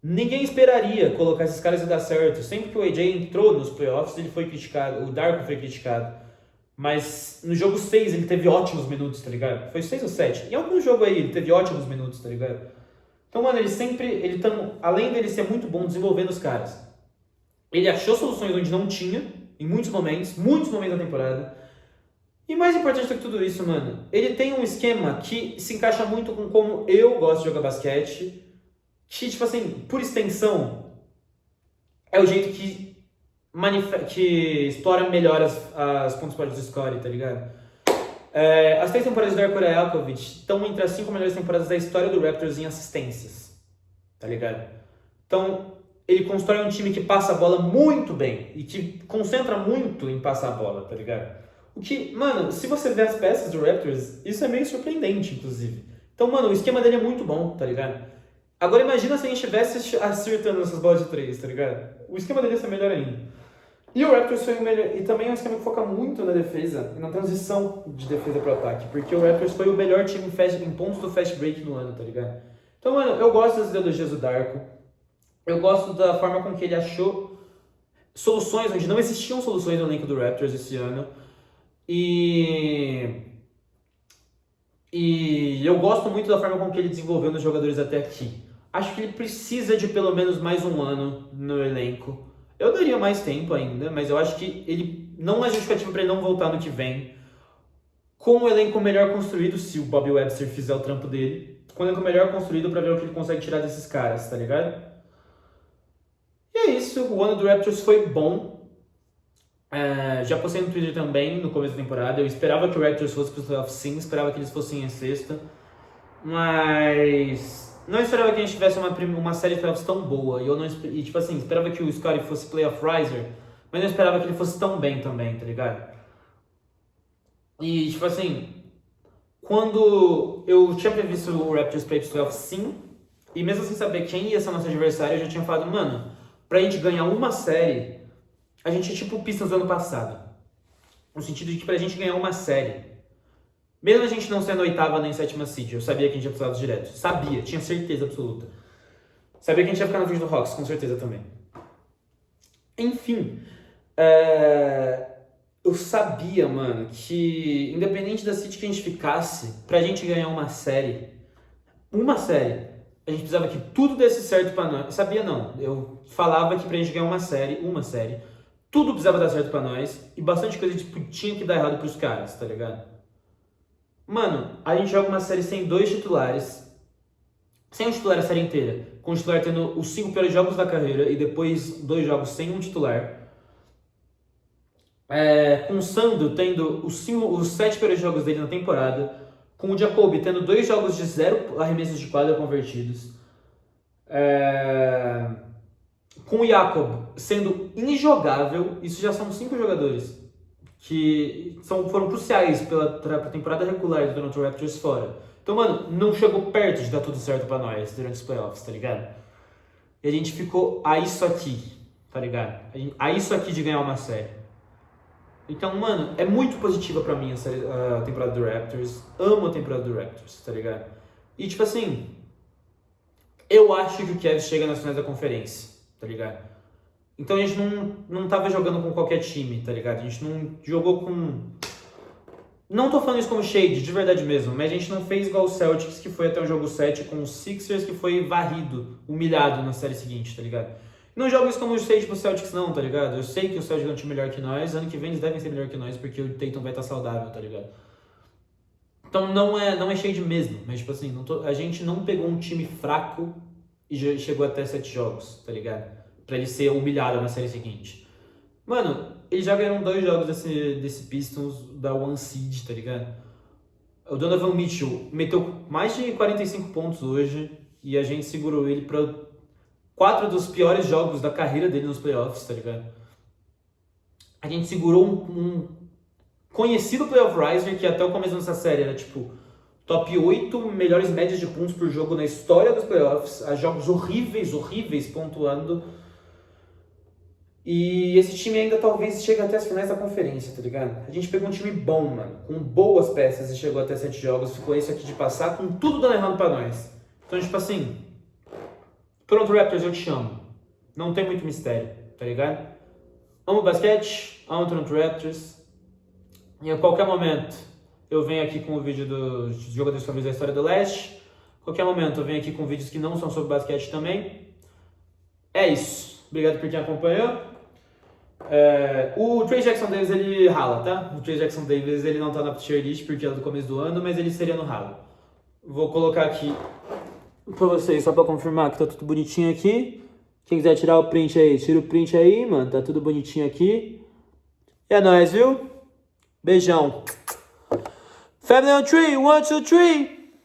ninguém esperaria colocar esses caras e dar certo. Sempre que o AJ entrou nos playoffs, ele foi criticado, o Darko foi criticado. Mas no jogo 6 ele teve ótimos minutos, tá ligado? Foi 6 ou 7. Em algum jogo aí ele teve ótimos minutos, tá ligado? Então, mano, além dele ser muito bom desenvolvendo os caras, ele achou soluções onde não tinha, em muitos momentos da temporada. E mais importante do que tudo isso, mano, ele tem um esquema que se encaixa muito com como eu gosto de jogar basquete, que, tipo assim, por extensão, é o jeito que explora melhor as pontos fortes do score, tá ligado? As 3 temporadas do Darko Rajakovic estão entre as 5 melhores temporadas da história do Raptors em assistências, tá ligado? Então, ele constrói um time que passa a bola muito bem e que concentra muito em passar a bola, tá ligado? O que, mano, se você ver as peças do Raptors, isso é meio surpreendente, inclusive. Então, mano, o esquema dele é muito bom, tá ligado? Agora imagina se a gente estivesse acertando essas bolas de 3, tá ligado? O esquema dele ia ser melhor ainda. E o Raptors foi o melhor, e também é um esquema que foca muito na defesa e na transição de defesa pro ataque, porque o Raptors foi o melhor time em pontos do fast break no ano, tá ligado? Então, mano, eu gosto das ideologias do Darko, eu gosto da forma com que ele achou soluções onde não existiam soluções no elenco do Raptors esse ano, e eu gosto muito da forma com que ele desenvolveu nos jogadores até aqui. Acho que ele precisa de pelo menos mais um ano no elenco. Eu daria mais tempo ainda, mas eu acho que ele não é justificativo para ele não voltar no que vem. Com um elenco melhor construído, se o Bobby Webster fizer o trampo dele, com um elenco melhor construído para ver o que ele consegue tirar desses caras, tá ligado? E é isso, o ano do Raptors foi bom. Já postei no Twitter também no começo da temporada. Eu esperava que o Raptors fosse para os playoffs, sim, esperava que eles fossem em sexta, mas não esperava que a gente tivesse uma série de playoffs tão boa. E tipo assim, esperava que o Scottie fosse playoff riser, mas não esperava que ele fosse tão bem também, tá ligado? E tipo assim, quando eu tinha previsto o Raptors para ir para os playoffs, sim, e mesmo sem saber quem ia ser nosso adversário, eu já tinha falado, mano, pra gente ganhar uma série, a gente é tipo o Pistons do ano passado. No sentido de que pra gente ganhar uma série, mesmo a gente não sendo oitava nem sétima seed, eu sabia que a gente ia para os lados diretos. Sabia, tinha certeza absoluta. Sabia que a gente ia ficar na frente do Hawks, com certeza também. Enfim, eu sabia, mano, que independente da seed que a gente ficasse, pra gente ganhar uma série, a gente precisava que tudo desse certo pra nós. Sabia não, eu falava que pra gente ganhar uma série, tudo precisava dar certo pra nós e bastante coisa tipo, tinha que dar errado pros caras, tá ligado? Mano, a gente joga uma série sem 2 titulares, sem um titular a série inteira, com o titular tendo os 5 piores jogos da carreira e depois 2 jogos sem um titular. Com o Sando tendo os 7 piores jogos dele na temporada, com o Jacoby tendo 2 jogos de 0 arremessos de quadra convertidos, com o Jakob sendo injogável. Isso já são 5 jogadores que foram cruciais pra temporada regular do Toronto Raptors fora. Então, mano, não chegou perto de dar tudo certo pra nós durante os playoffs, tá ligado? E a gente ficou a isso aqui, tá ligado? A isso aqui de ganhar uma série. Então, mano, é muito positiva pra mim a temporada do Raptors. Amo a temporada do Raptors, tá ligado? E, tipo assim, eu acho que o Cavs chega nas finais da conferência, tá ligado? Então a gente não tava jogando com qualquer time, tá ligado? A gente não jogou com... Não tô falando isso como shade, de verdade mesmo, mas a gente não fez igual o Celtics, que foi até o jogo 7, com os Sixers, que foi varrido, humilhado na série seguinte, tá ligado? Não jogo isso como eu sei pro Celtics não, tá ligado? Eu sei que o Celtics é um time melhor que nós, ano que vem eles devem ser melhor que nós, porque o Tatum vai estar saudável, tá ligado? Então não é shade mesmo, mas tipo assim, a gente não pegou um time fraco e já chegou até 7 jogos, tá ligado? Pra ele ser humilhado na série seguinte. Mano, eles já ganharam 2 jogos desse Pistons da One Seed, tá ligado? O Donovan Mitchell meteu mais de 45 pontos hoje e a gente segurou ele pra 4 dos piores jogos da carreira dele nos playoffs, tá ligado? A gente segurou um conhecido playoff riser que até o começo dessa série era tipo top 8 melhores médias de pontos por jogo na história dos playoffs, a jogos horríveis pontuando. E esse time ainda talvez chegue até as finais da conferência, tá ligado? A gente pegou um time bom, mano, com boas peças e chegou até 7 jogos, ficou esse aqui de passar com tudo dando errado pra nós. Então, tipo assim, Toronto Raptors, eu te amo. Não tem muito mistério, tá ligado? Amo basquete, amo Toronto Raptors. E a qualquer momento eu venho aqui com o vídeo dos jogadores favoritos da história do Leste. A qualquer momento eu venho aqui com vídeos que não são sobre basquete também. É isso. Obrigado por quem acompanhou. O Trey Jackson Davis, ele rala, tá? O Trey Jackson Davis, ele não tá na tier list porque é do começo do ano, mas ele seria no ralo. Vou colocar aqui pra vocês, só pra confirmar que tá tudo bonitinho aqui. Quem quiser tirar o print aí, tira o print aí, mano. Tá tudo bonitinho aqui. E é nóis, viu? Beijão. Family on 3, 1, 2, 3.